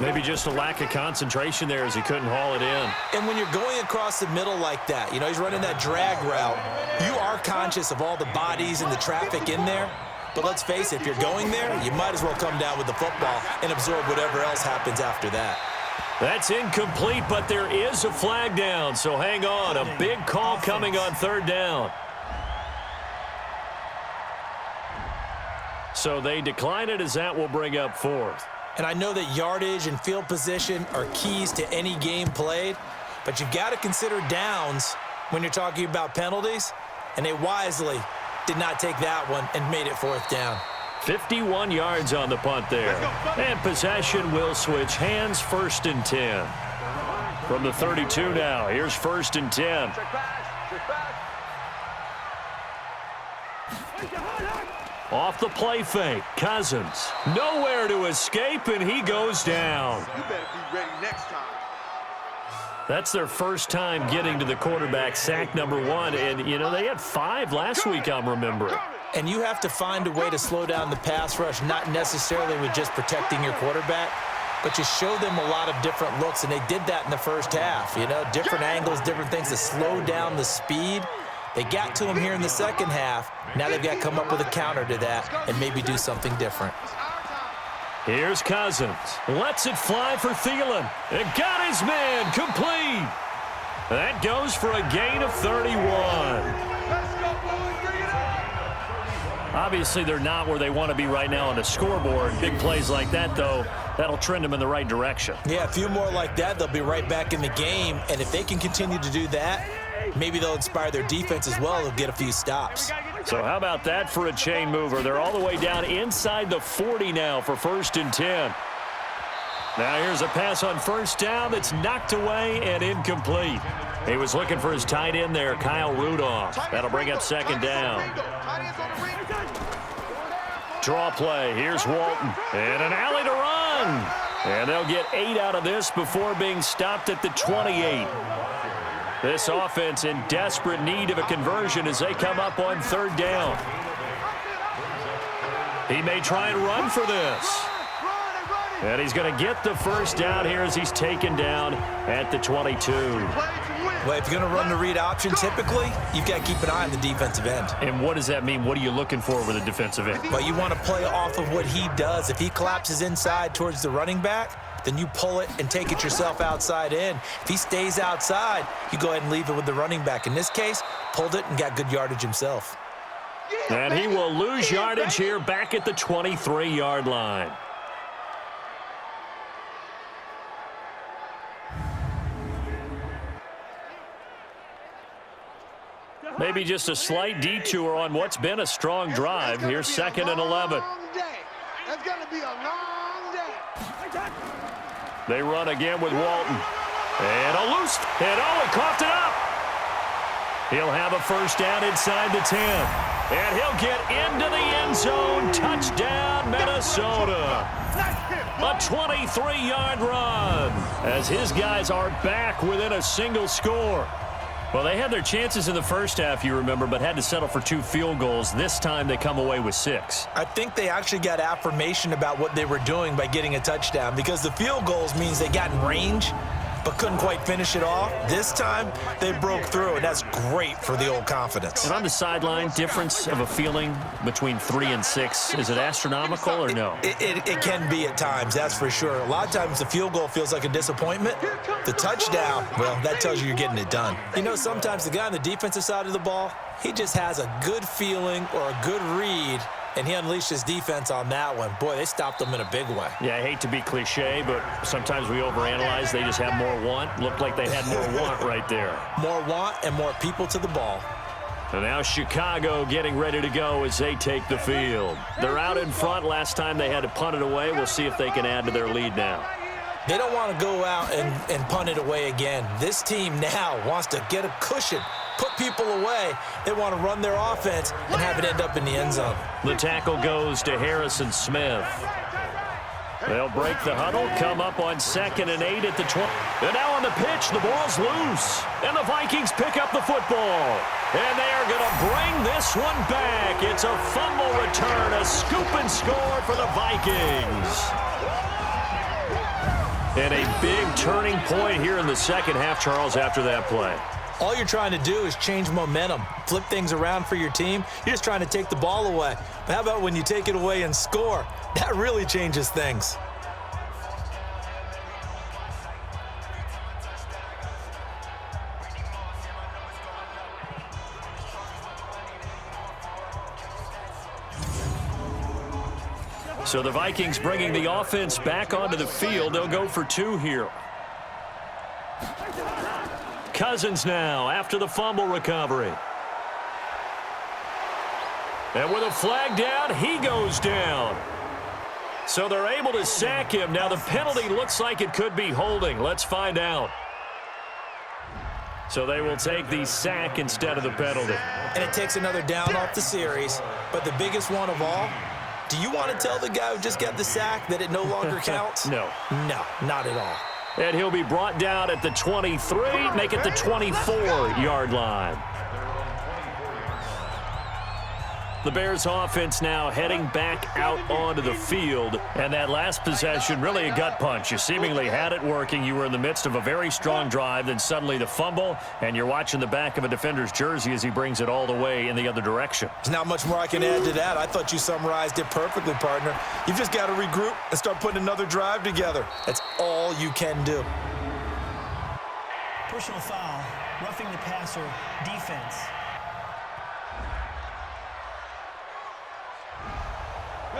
Maybe just a lack of concentration there as he couldn't haul it in. And when you're going across the middle like that, you know, he's running that drag route, you are conscious of all the bodies and the traffic in there. But let's face it, if you're going there, you might as well come down with the football and absorb whatever else happens after that. That's incomplete, but there is a flag down, so hang on. A big call coming on 3rd down. So they decline it as that will bring up 4th. And I know that yardage and field position are keys to any game played, but you've got to consider downs when you're talking about penalties, and they wisely did not take that one and made it 4th down. 51 yards on the punt there. And possession will switch hands, 1st and 10. From the 32 now, here's 1st and 10. Off the play fake, Cousins. Nowhere to escape, and he goes down. You better be ready next time. That's their first time getting to the quarterback, sack number 1. And, you know, they had 5 last week, I'm remembering. And you have to find a way to slow down the pass rush, not necessarily with just protecting your quarterback, but you show them a lot of different looks, and they did that in the first half. You know, different angles, different things to slow down the speed. They got to him here in the second half. Now they've got to come up with a counter to that and maybe do something different. Here's Cousins. Lets it fly for Thielen. And got his man complete. That goes for a gain of 31. Obviously, they're not where they want to be right now on the scoreboard. Big plays like that, though, that'll trend them in the right direction. Yeah, a few more like that, they'll be right back in the game. And if they can continue to do that, maybe they'll inspire their defense as well. They'll get a few stops. So how about that for a chain mover? They're all the way down inside the 40 now for 1st and 10. Now here's a pass on 1st down that's knocked away and incomplete. He was looking for his tight end there, Kyle Rudolph. That'll bring up 2nd down. Draw play. Here's Walton. And an alley to run. And they'll get 8 out of this before being stopped at the 28. This offense in desperate need of a conversion as they come up on 3rd down. He may try and run for this. And he's going to get the first down here as he's taken down at the 22. Well, if you're going to run the read option, typically, you've got to keep an eye on the defensive end. And what does that mean? What are you looking for with a defensive end? But you want to play off of what he does. If he collapses inside towards the running back, then you pull it and take it yourself outside in. If he stays outside, you go ahead and leave it with the running back. In this case, pulled it and got good yardage himself. And he will lose yardage here back at the 23-yard line. Maybe just a slight detour on what's been a strong drive. Here's 2nd and 11. That's going to be a long day. They run again with Walton. And a loose. And oh, he coughed it up. He'll have a first down inside the 10. And he'll get into the end zone. Touchdown, Minnesota. A 23-yard run as his guys are back within a single score. Well, they had their chances in the first half, you remember, but had to settle for 2 field goals. This time they come away with 6. I think they actually got affirmation about what they were doing by getting a touchdown, because the field goals means they got in range but couldn't quite finish it off. This time, they broke through, and that's great for the old confidence. And on the sideline, difference of a feeling between 3 and 6, is it astronomical or no? It can be at times, that's for sure. A lot of times the field goal feels like a disappointment. The touchdown, well, that tells you you're getting it done. You know, sometimes the guy on the defensive side of the ball, he just has a good feeling or a good read, and he unleashed his defense on that one. Boy, they stopped them in a big way. Yeah, I hate to be cliche, but sometimes we overanalyze. They just have more want. Looked like they had more want right there. More want and more people to the ball. And now Chicago getting ready to go as they take the field. They're out in front. Last time they had to punt it away. We'll see if they can add to their lead now. They don't want to go out and punt it away again. This team now wants to get a cushion, put people away. They want to run their offense and have it end up in the end zone. The tackle goes to Harrison Smith. They'll break the huddle, come up on 2nd and 8 at the 20. And now on the pitch, the ball's loose. And the Vikings pick up the football. And they are going to bring this one back. It's a fumble return, a scoop and score for the Vikings. And a big turning point here in the second half, Charles, after that play. All you're trying to do is change momentum, flip things around for your team. You're just trying to take the ball away. But how about when you take it away and score? That really changes things. So the Vikings bringing the offense back onto the field. They'll go for 2 here. Cousins now after the fumble recovery. And with a flag down, he goes down. So they're able to sack him. Now the penalty looks like it could be holding. Let's find out. So they will take the sack instead of the penalty. And it takes another down off the series. But the biggest one of all, do you want to tell the guy who just got the sack that it no longer counts? No. No, not at all. And he'll be brought down at the 23, make it the 24-yard line. The Bears offense now heading back out onto the field. And that last possession, really a gut punch. You seemingly had it working. You were in the midst of a very strong drive. Then suddenly the fumble, and you're watching the back of a defender's jersey as he brings it all the way in the other direction. There's not much more I can add to that. I thought you summarized it perfectly, partner. You've just got to regroup and start putting another drive together. That's all you can do. Personal foul, roughing the passer, defense.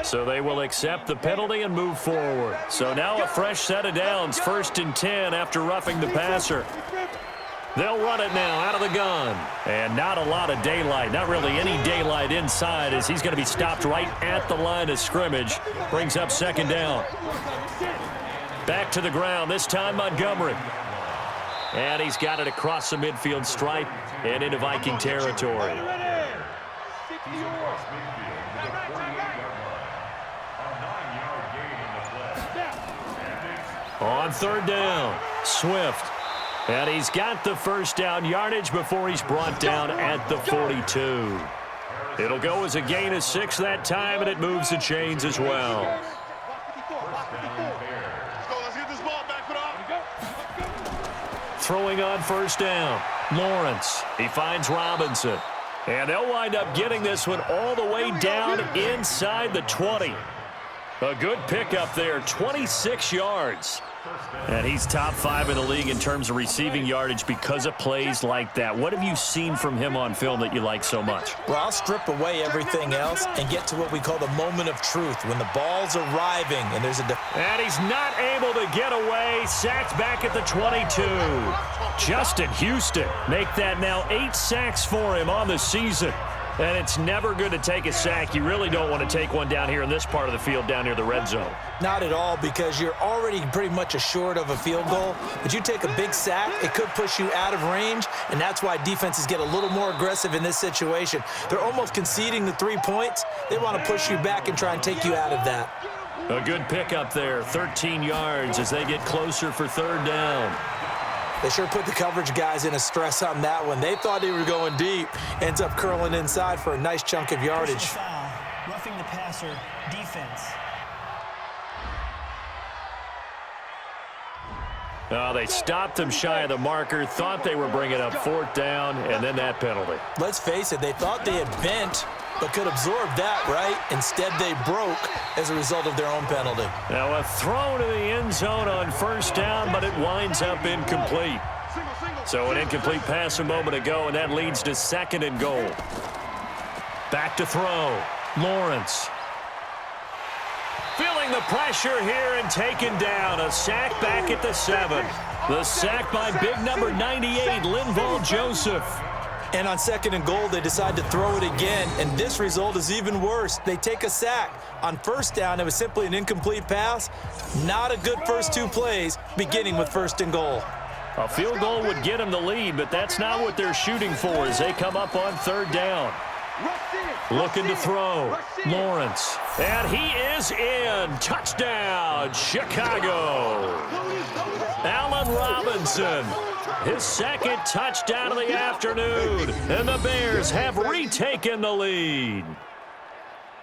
So they will accept the penalty and move forward. So now a fresh set of downs, 1st and 10 after roughing the passer. They'll run it now out of the gun. And not a lot of daylight, not really any daylight inside, as he's going to be stopped right at the line of scrimmage. Brings up 2nd down. Back to the ground, this time Montgomery. And he's got it across the midfield stripe and into Viking territory. On 3rd down, Swift. And he's got the first down yardage before he's brought down at the 42. It'll go as a gain of 6 that time, and it moves the chains as well. throwing on first down. Lawrence, he finds Robinson. And they'll wind up getting this one all the way down inside the 20. A good pickup there, 26 yards. And he's top 5 in the league in terms of receiving yardage because of plays like that. What have you seen from him on film that you like so much? Well, I'll strip away everything else and get to what we call the moment of truth, when the ball's arriving and there's a... And he's not able to get away. Sacked back at the 22. Justin Houston, make that now 8 sacks for him on the season. And it's never good to take a sack. You really don't want to take one down here in this part of the field, down near the red zone. Not at all, because you're already pretty much assured of a field goal. But you take a big sack, it could push you out of range, and that's why defenses get a little more aggressive in this situation. They're almost conceding the 3 points. They want to push you back and try and take you out of that. A good pickup there, 13 yards as they get closer for third down. They sure put the coverage guys in a stress on that one. They thought they were going deep. Ends up curling inside for a nice chunk of yardage. Foul, roughing the passer, defense. They stopped him shy of the marker, thought they were bringing up fourth down, and then that penalty. Let's face it, they thought they had bent, but could absorb that, right? Instead, they broke as a result of their own penalty. Now a throw to the end zone on first down, but it winds up incomplete. So an incomplete pass a moment ago, and that leads to 2nd and goal. Back to throw. Lawrence. Feeling the pressure here and taken down. A sack back at the 7. The sack by big number 98, Linval Joseph. And on 2nd and goal, they decide to throw it again, and this result is even worse. They take a sack. On first down, it was simply an incomplete pass. Not a good first 2 plays, beginning with 1st and goal. A field goal would get them the lead, but that's not what they're shooting for as they come up on third down. Looking to throw. Lawrence. And he is in. Touchdown, Chicago. Allen Robinson. His 2nd touchdown of the afternoon. And the Bears have retaken the lead.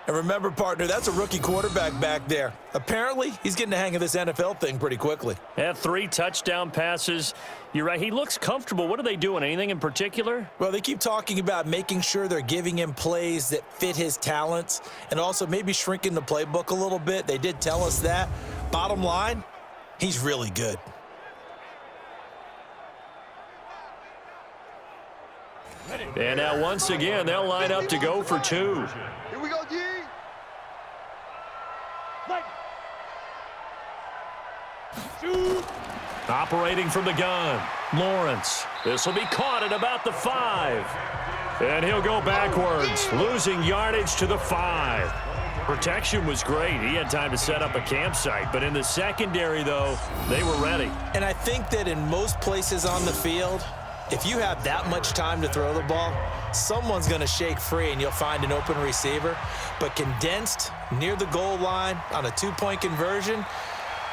And remember, partner, that's a rookie quarterback back there. Apparently, he's getting the hang of this NFL thing pretty quickly. Had 3 touchdown passes. You're right, he looks comfortable. What are they doing? Anything in particular? Well, they keep talking about making sure they're giving him plays that fit his talents and also maybe shrinking the playbook a little bit. They did tell us that. Bottom line, he's really good. And now once again, they'll line up to go for 2. Here we go, G. Operating from the gun, Lawrence. This will be caught at about the 5. And he'll go backwards, losing yardage to the 5. Protection was great. He had time to set up a campsite. But in the secondary, though, they were ready. And I think that in most places on the field, if you have that much time to throw the ball, someone's going to shake free and you'll find an open receiver. But condensed near the goal line on a 2-point conversion,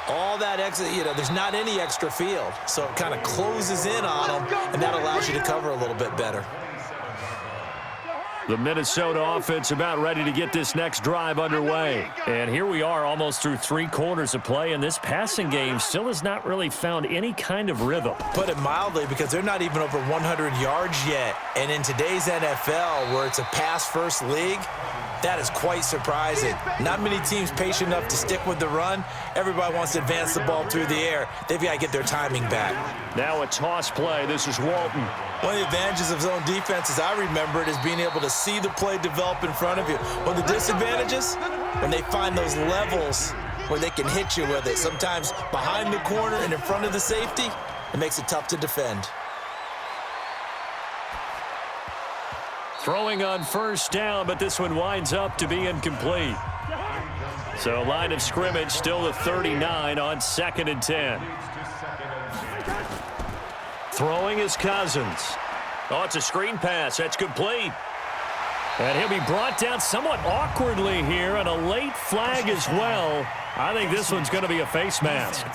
all that extra, there's not any extra field. So it kind of closes in on them, and that allows you to cover a little bit better. The Minnesota offense about ready to get this next drive underway. And here we are almost through 3 quarters of play, and this passing game still has not really found any kind of rhythm. Put it mildly, because they're not even over 100 yards yet. And in today's NFL, where it's a pass-first league, that is quite surprising. Not many teams patient enough to stick with the run. Everybody wants to advance the ball through the air. They've got to get their timing back. Now a toss play. This is Walton. One of the advantages of zone defense, as I remember it, is being able to see the play develop in front of you. One of the disadvantages, when they find those levels where they can hit you with it, sometimes behind the corner and in front of the safety, it makes it tough to defend. Throwing on first down, but this one winds up to be incomplete. So line of scrimmage still the 39 on 2nd and 10. Throwing is Cousins. Oh, it's a screen pass. That's complete. And he'll be brought down somewhat awkwardly here, and a late flag as well. I think this one's going to be a face mask.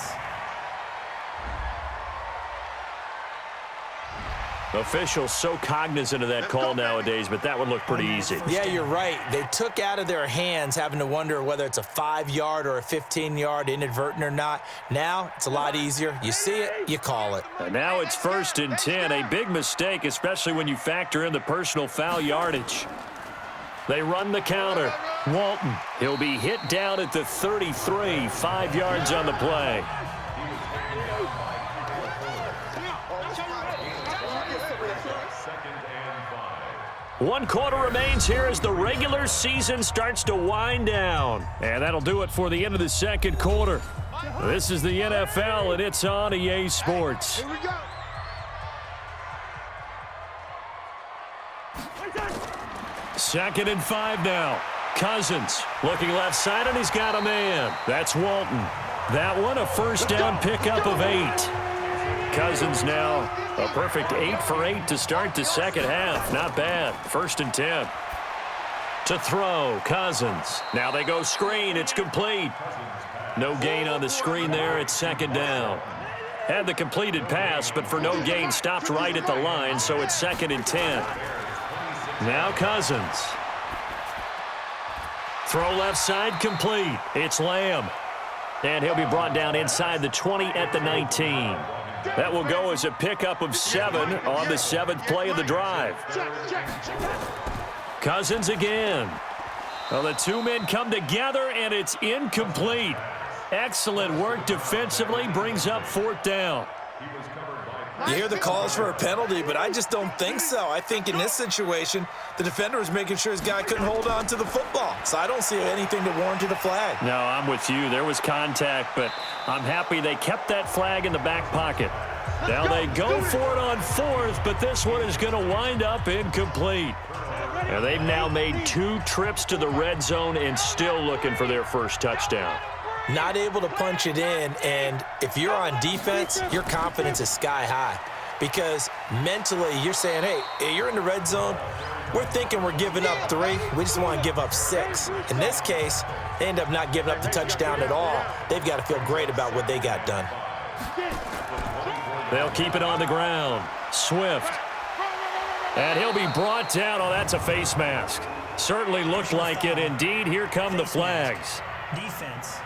Officials so cognizant of that call nowadays, but that would look pretty easy. Yeah, you're right. They took out of their hands having to wonder whether it's a 5-yard or a 15-yard inadvertent or not. Now it's a lot easier. You see it, you call it. And now it's 1st and 10, a big mistake, especially when you factor in the personal foul yardage. They run the counter. Walton, he'll be hit down at the 33, 5 yards on the play. One quarter remains here as the regular season starts to wind down. And that'll do it for the end of the second quarter. This is the NFL, and it's on EA Sports. Here we go. Second and 5 now. Cousins looking left side, and he's got a man. That's Walton. That one a first down pickup of 8. Cousins now a perfect 8 for 8 to start the second half. Not bad. 1st and 10. To throw, Cousins. Now they go screen. It's complete. No gain on the screen there. It's 2nd down. Had the completed pass, but for no gain, stopped right at the line, so it's 2nd and 10. Now Cousins. Throw left side complete. It's Lamb. And he'll be brought down inside the 20 at the 19. That will go as a pickup of 7 on the 7th play of the drive. Cousins again. Well, the two men come together, and it's incomplete. Excellent work defensively, brings up 4th down. You hear the calls for a penalty, but I just don't think so. I think in this situation, the defender was making sure his guy couldn't hold on to the football. So I don't see anything to warrant a flag. No, I'm with you. There was contact, but I'm happy they kept that flag in the back pocket. Now they go for it on 4th, but this one is going to wind up incomplete. Now they've now made 2 trips to the red zone and still looking for their first touchdown. Not able to punch it in, and if you're on defense, your confidence is sky high because mentally you're saying, hey, you're in the red zone. We're thinking we're giving up 3. We just want to give up 6. In this case, they end up not giving up the touchdown at all. They've got to feel great about what they got done. They'll keep it on the ground. Swift. And he'll be brought down. Oh, that's a face mask. Certainly looked like it. Indeed, here come the flags. Defense.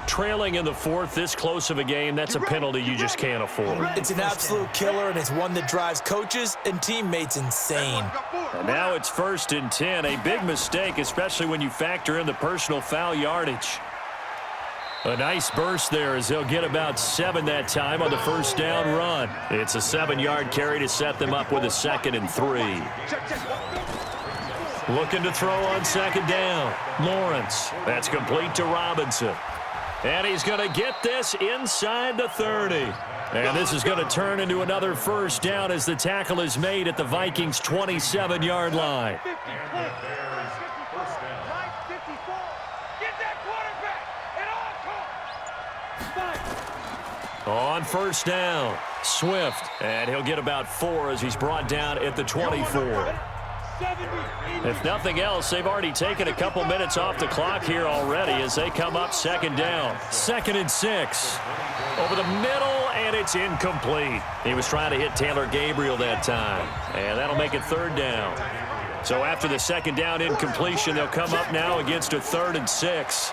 Trailing in the 4th, this close of a game, that's a penalty you just can't afford. It's an absolute killer, and it's one that drives coaches and teammates insane. And now it's 1st and 10, a big mistake, especially when you factor in the personal foul yardage. A nice burst there as they'll get about 7 that time on the first down run. It's a 7-yard carry to set them up with a 2nd and 3. Looking to throw on 2nd down. Lawrence. That's complete to Robinson. And he's going to get this inside the 30. And this is going to turn into another first down as the tackle is made at the Vikings' 27-yard line. On first down, Swift. And he'll get about 4 as he's brought down at the 24. If nothing else, they've already taken a couple minutes off the clock here already as they come up 2nd down. 2nd and 6. Over the middle, and it's incomplete. He was trying to hit Taylor Gabriel that time, and that'll make it 3rd down. So after the 2nd down incompletion, they'll come up now against a 3rd and 6.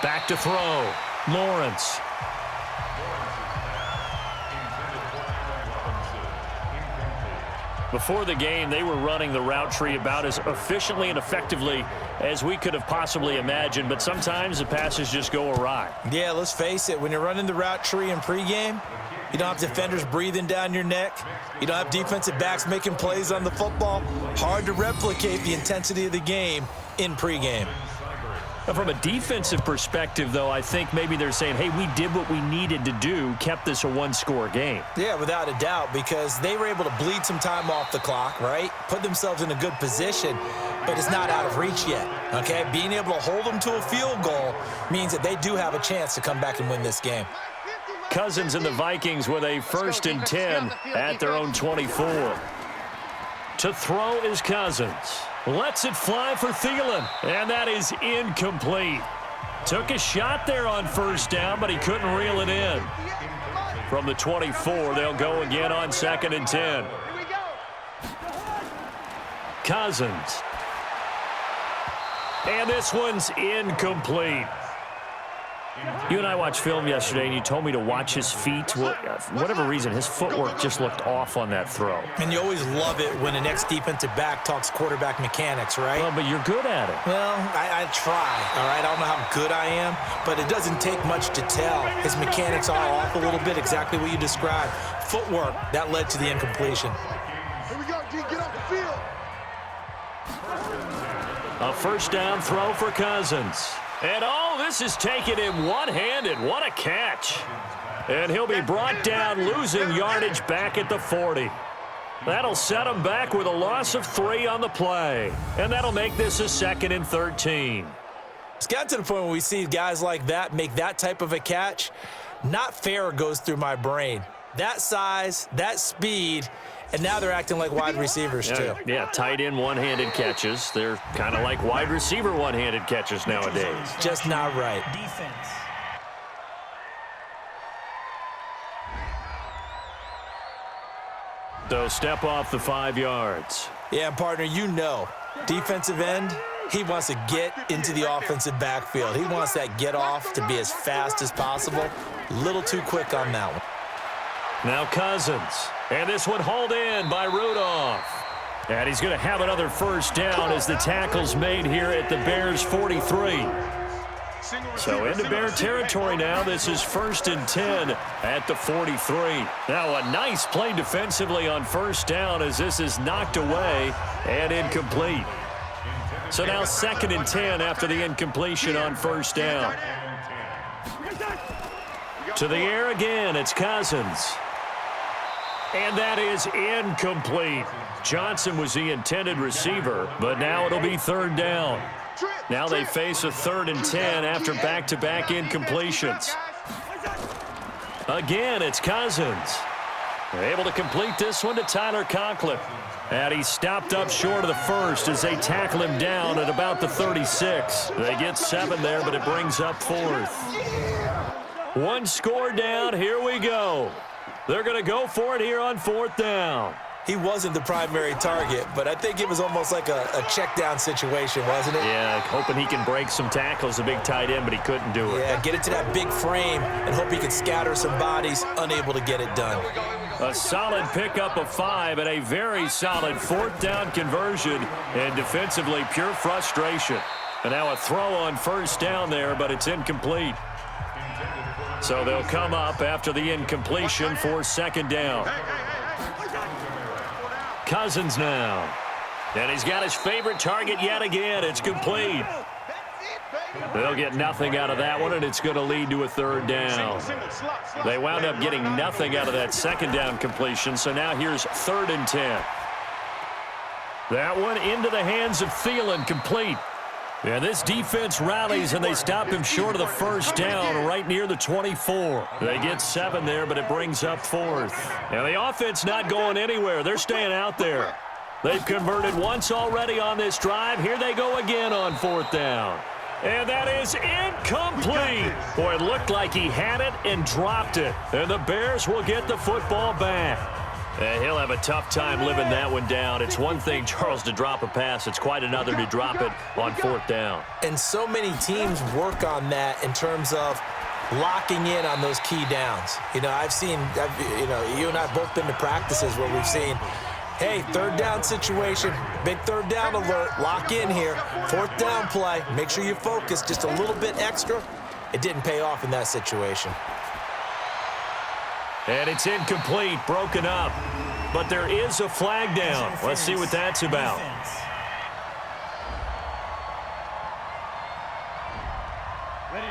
Back to throw. Lawrence. Before the game, they were running the route tree about as efficiently and effectively as we could have possibly imagined, but sometimes the passes just go awry. Yeah, let's face it. When you're running the route tree in pregame, you don't have defenders breathing down your neck. You don't have defensive backs making plays on the football. Hard to replicate the intensity of the game in pregame. From a defensive perspective, though, I think maybe they're saying, hey, we did what we needed to do, kept this a 1-score game. Yeah, without a doubt, because they were able to bleed some time off the clock, right? Put themselves in a good position, but it's not out of reach yet, okay? Being able to hold them to a field goal means that they do have a chance to come back and win this game. Cousins and the Vikings with a 1st and 10 at their own 24. To throw is Cousins. Lets it fly for Thielen, and that is incomplete. Took a shot there on first down, but he couldn't reel it in. From the 24, they'll go again on 2nd and 10. Here we go. Cousins. And this one's incomplete. You and I watched film yesterday, and you told me to watch his feet. Well, for whatever reason, his footwork just looked off on that throw. And you always love it when an ex-defensive back talks quarterback mechanics, right? Well, but you're good at it. Well, I try, all right? I don't know how good I am, but it doesn't take much to tell. His mechanics are off a little bit, exactly what you described. Footwork, that led to the incompletion. Here we go, D. Get off the field. A first down throw for Cousins. And, oh, this is taken in one-handed. What a catch. And he'll be brought down, losing yardage back at the 40. That'll set him back with a loss of 3 on the play. And that'll make this a 2nd and 13. It's got to the point where we see guys like that make that type of a catch. Not fair goes through my brain. That size, that speed, and now they're acting like wide receivers, too. Yeah, tight end one-handed catches. They're kind of like wide receiver one-handed catches nowadays. Just not right. Defense. So step off the 5 yards. Yeah, partner, you know, defensive end, he wants to get into the offensive backfield. He wants that get off to be as fast as possible. A little too quick on that one. Now Cousins. And this one hauled in by Rudolph. And he's going to have another first down as the tackle's made here at the Bears' 43. So into Bear territory now. This is 1st and 10 at the 43. Now a nice play defensively on first down as this is knocked away and incomplete. So now 2nd and 10 after the incompletion on first down. To the air again, it's Cousins. And that is incomplete. Johnson was the intended receiver, but now it'll be 3rd down. Now they face a 3rd and 10 after back-to-back incompletions. Again, it's Cousins. They're able to complete this one to Tyler Conklin. And he stopped up short of the first as they tackle him down at about the 36. They get 7 there, but it brings up 4th. 1 score down. Here we go. They're going to go for it here on 4th down. He wasn't the primary target, but I think it was almost like a check down situation, wasn't it? Yeah, hoping he can break some tackles, a big tight end, but he couldn't do it. Yeah, get it to that big frame and hope he can scatter some bodies, unable to get it done. A solid pickup of 5 and a very solid 4th down conversion, and defensively pure frustration. And now a throw on first down there, but it's incomplete. So they'll come up after the incompletion for 2nd down. Cousins now. And he's got his favorite target yet again. It's complete. They'll get nothing out of that one, and it's going to lead to a 3rd down. They wound up getting nothing out of that 2nd down completion, so now here's 3rd and 10. That one into the hands of Thielen, complete. And this defense rallies, and they stop him short of the first down right near the 24. They get 7 there, but it brings up 4th. And the offense not going anywhere. They're staying out there. They've converted once already on this drive. Here they go again on 4th down. And that is incomplete. Boy, it looked like he had it and dropped it. And the Bears will get the football back. And he'll have a tough time living that one down. It's one thing, Charles, to drop a pass. It's quite another to drop it on 4th down. And so many teams work on that in terms of locking in on those key downs. You know, you and I have both been to practices where we've seen, hey, 3rd down situation, big 3rd down alert, lock in here, 4th down play, make sure you focus just a little bit extra. It didn't pay off in that situation. And it's incomplete, broken up. But there is a flag down. Let's see what that's about.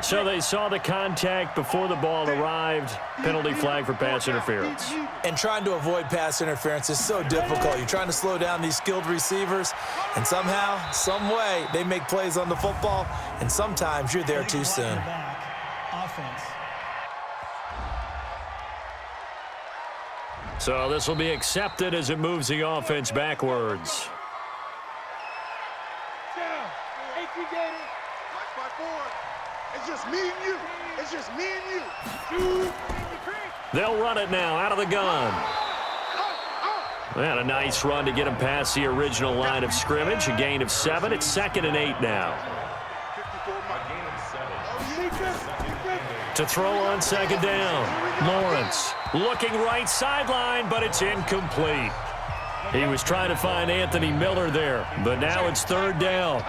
So they saw the contact before the ball arrived. Penalty flag for pass interference. And trying to avoid pass interference is so difficult. You're trying to slow down these skilled receivers, and somehow, some way, they make plays on the football, and sometimes you're there too soon. Offense. So this will be accepted as it moves the offense backwards. It's just me and you. It's just me and you. They'll run it now out of the gun. And a nice run to get him past the original line of scrimmage. A gain of 7. It's 2nd and 8 now. To throw on 2nd down. Lawrence looking right sideline, but it's incomplete. He was trying to find Anthony Miller there, but now it's 3rd down.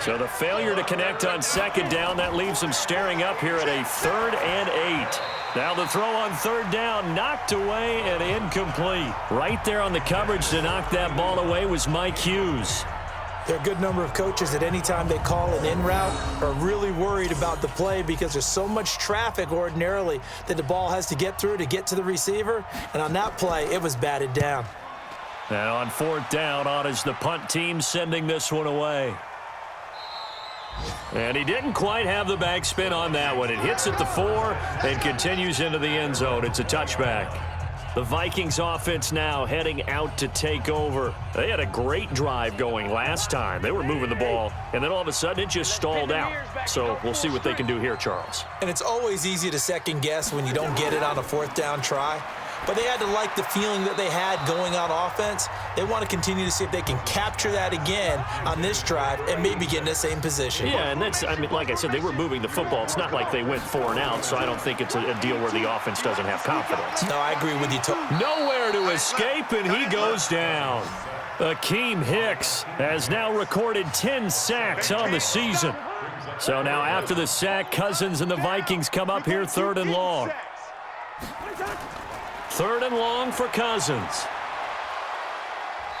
So the failure to connect on 2nd down, that leaves him staring up here at a 3rd and 8. Now the throw on 3rd down, knocked away and incomplete. Right there on the coverage to knock that ball away was Mike Hughes. There are a good number of coaches that anytime they call an in route are really worried about the play because there's so much traffic ordinarily that the ball has to get through to get to the receiver. And on that play, it was batted down. Now on 4th down, on is the punt team sending this one away. And he didn't quite have the backspin on that one. It hits at the 4 and continues into the end zone. It's a touchback. The Vikings offense now heading out to take over. They had a great drive going last time. They were moving the ball, and then all of a sudden it just stalled out. So we'll see what they can do here, Charles. And it's always easy to second guess when you don't get it on a 4th down try. But they had to like the feeling that they had going on offense. They want to continue to see if they can capture that again on this drive and maybe get in the same position. Yeah, and that's, I mean, like I said, they were moving the football. It's not like they went 4 and out, so I don't think it's a deal where the offense doesn't have confidence. No, I agree with you. Nowhere to escape, and he goes down. Akeem Hicks has now recorded 10 sacks on the season. So now after the sack, Cousins and the Vikings come up here 3rd and long. 3rd and long for Cousins.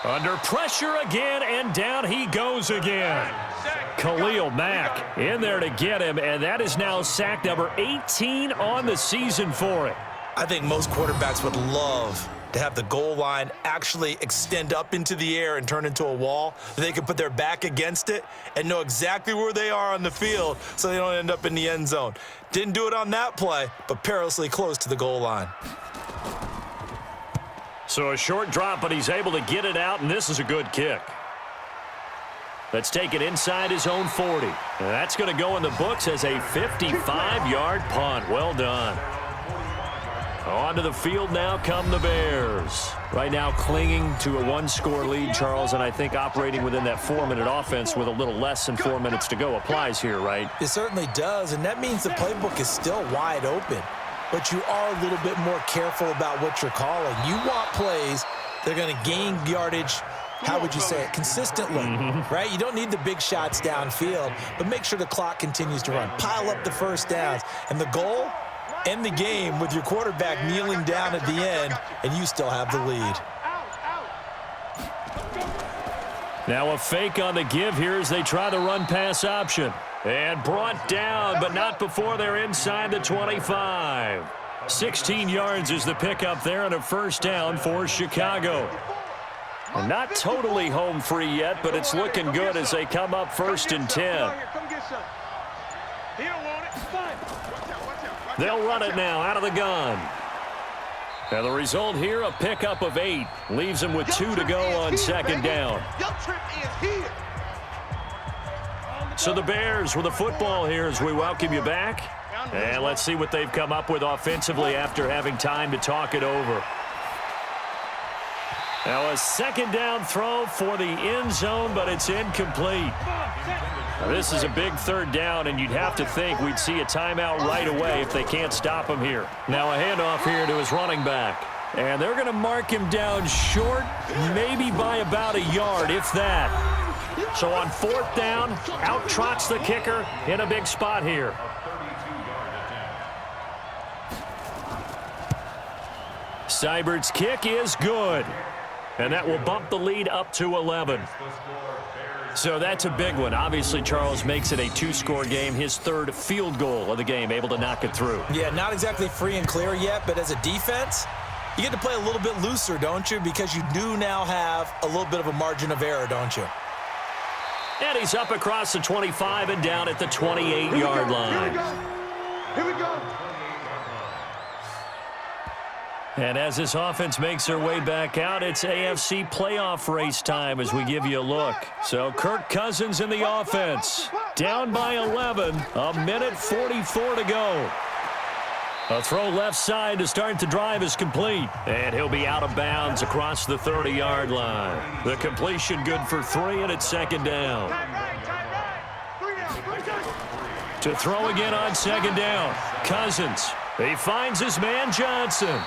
Under pressure again, and down he goes again. Khalil Mack in there to get him, and that is now sack number 18 on the season for it. I think most quarterbacks would love to have the goal line actually extend up into the air and turn into a wall. They can put their back against it and know exactly where they are on the field so they don't end up in the end zone. Didn't do it on that play, but perilously close to the goal line. So a short drop, but he's able to get it out, and this is a good kick. Let's take it inside his own 40. And that's going to go in the books as a 55-yard punt. Well done. Onto the field now come the Bears. Right now clinging to a 1-score lead, Charles, and I think operating within that 4-minute offense with a little less than 4 minutes to go applies here, right? It certainly does, and that means the playbook is still wide open. But you are a little bit more careful about what you're calling. You want plays that are going to gain yardage, how would you say it, consistently, right? You don't need the big shots downfield, but make sure the clock continues to run. Pile up the first downs. And the goal, end the game with your quarterback kneeling down at the end, and you still have the lead. Now a fake on the give here as they try the run-pass option. And brought down, but not before they're inside the 25. 16 yards is the pickup there, and a 1st down for Chicago. And not totally home free yet, but it's looking good as they come up 1st and 10. They'll run it now out of the gun. And the result here, a pickup of 8. Leaves them with 2 to go on 2nd down. So the Bears with the football here as we welcome you back. And let's see what they've come up with offensively after having time to talk it over. Now a 2nd down throw for the end zone, but it's incomplete. Now this is a big 3rd down, and you'd have to think we'd see a timeout right away if they can't stop him here. Now a handoff here to his running back. And they're going to mark him down short, maybe by about a yard, if that. So on 4th down, out trots the kicker in a big spot here. Seibert's kick is good. And that will bump the lead up to 11. So that's a big one. Obviously, Charles makes it a 2-score game. His 3rd field goal of the game, able to knock it through. Yeah, not exactly free and clear yet, but as a defense, you get to play a little bit looser, don't you? Because you do now have a little bit of a margin of error, don't you? And he's up across the 25 and down at the 28-yard line. Here we go. And as this offense makes their way back out, it's AFC playoff race time as we give you a look. So Kirk Cousins in the offense. Down by 11, a minute 44 to go. A throw left side to start the drive is complete. And he'll be out of bounds across the 30-yard line. The completion good for 3, and it's second down. To throw again on second down. Cousins. He finds his man Johnson.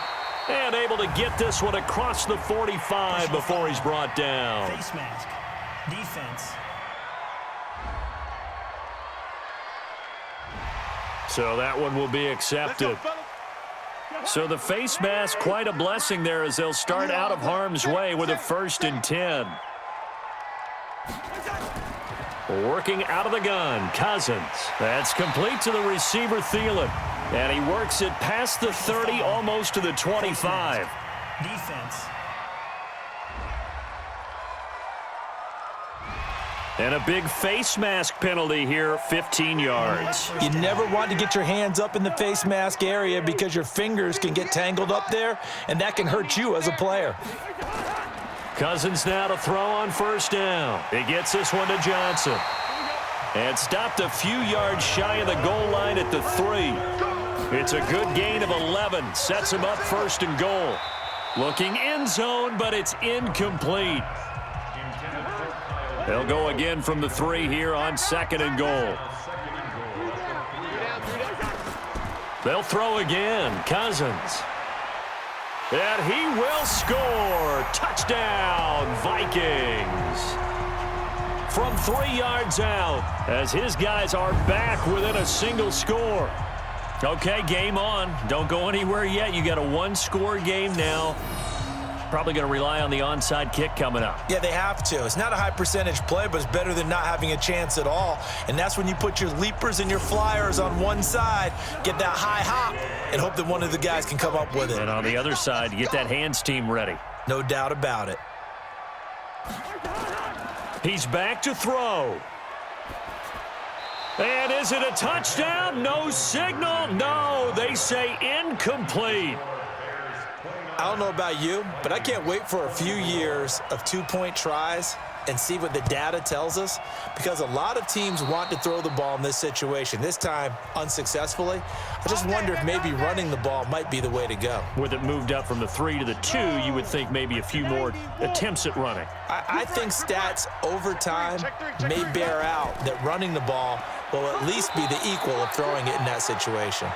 And able to get this one across the 45 before he's brought down. Face mask. Defense. So that one will be accepted. So the face mask, quite a blessing there as they'll start out of harm's way with a 1st and 10. Working out of the gun, Cousins. That's complete to the receiver, Thielen. And he works it past the 30, almost to the 25. Defense. And a big face mask penalty here, 15 yards. You never want to get your hands up in the face mask area because your fingers can get tangled up there, and that can hurt you as a player. Cousins now to throw on 1st down. He gets this one to Johnson. And stopped a few yards shy of the goal line at the 3. It's a good gain of 11. Sets him up 1st and goal. Looking end zone, but it's incomplete. They'll go again from the 3 here on 2nd and goal. They'll throw again. Cousins. And he will score. Touchdown, Vikings. From 3 yards out, as his guys are back within a single score. Okay, game on. Don't go anywhere yet. You got a 1-score game now. Probably going to rely on the onside kick coming up. Yeah, they have to. It's not a high percentage play, but it's better than not having a chance at all. And that's when you put your leapers and your flyers on one side, get that high hop, and hope that one of the guys can come up with it. And on the other side, you get that hands team ready. No doubt about it. He's back to throw. And is it a touchdown? No signal. No, they say incomplete. I don't know about you, but I can't wait for a few years of 2-point tries and see what the data tells us, because a lot of teams want to throw the ball in this situation, this time unsuccessfully. I just wonder if maybe running the ball might be the way to go. With it moved up from the 3 to the 2, you would think maybe a few more attempts at running. I think stats over time may bear out that running the ball will at least be the equal of throwing it in that situation.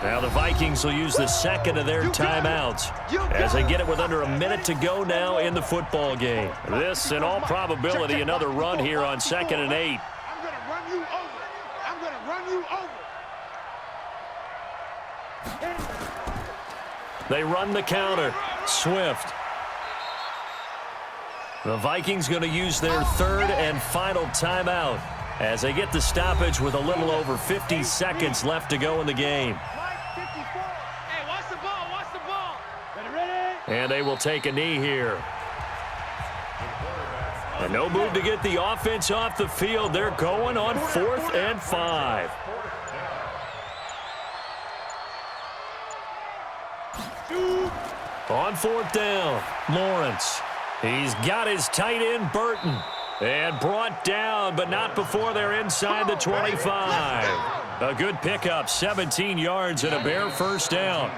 Now the Vikings will use the 2nd of their timeouts as they get it with under a minute to go now in the football game. This, in all probability, another run here on 2nd and 8. I'm going to run you over. I'm going to run you over. They run the counter. Swift. The Vikings going to use their 3rd and final timeout as they get the stoppage with a little over 50 seconds left to go in the game. And they will take a knee here. And no move to get the offense off the field. They're going on 4th and 5. On 4th down, Lawrence. He's got his tight end, Burton. And brought down, but not before they're inside the 25. A good pickup, 17 yards and a bare 1st down.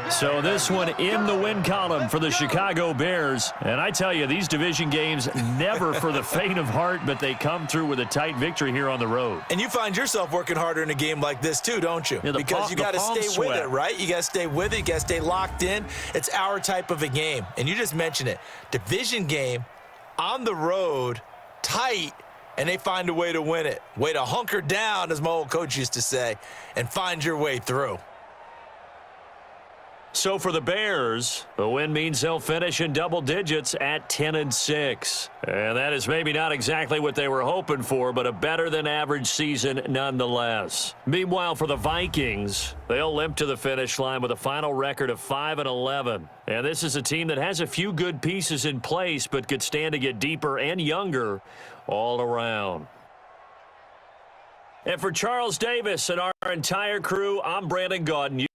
So this one in the win column for the Chicago Bears. And I tell you, these division games never for the faint of heart, but they come through with a tight victory here on the road. And you find yourself working harder in a game like this too, don't you? Yeah, because you got to stay with it, right? You got to stay with it. You got to stay locked in. It's our type of a game. And you just mentioned it. Division game, on the road, tight, and they find a way to win it. Way to hunker down, as my old coach used to say, and find your way through. So for the Bears, the win means they'll finish in double digits at 10-6. And that is maybe not exactly what they were hoping for, but a better than average season nonetheless. Meanwhile, for the Vikings, they'll limp to the finish line with a final record of 5-11. And this is a team that has a few good pieces in place, but could stand to get deeper and younger all around. And for Charles Davis and our entire crew, I'm Brandon Gaudin.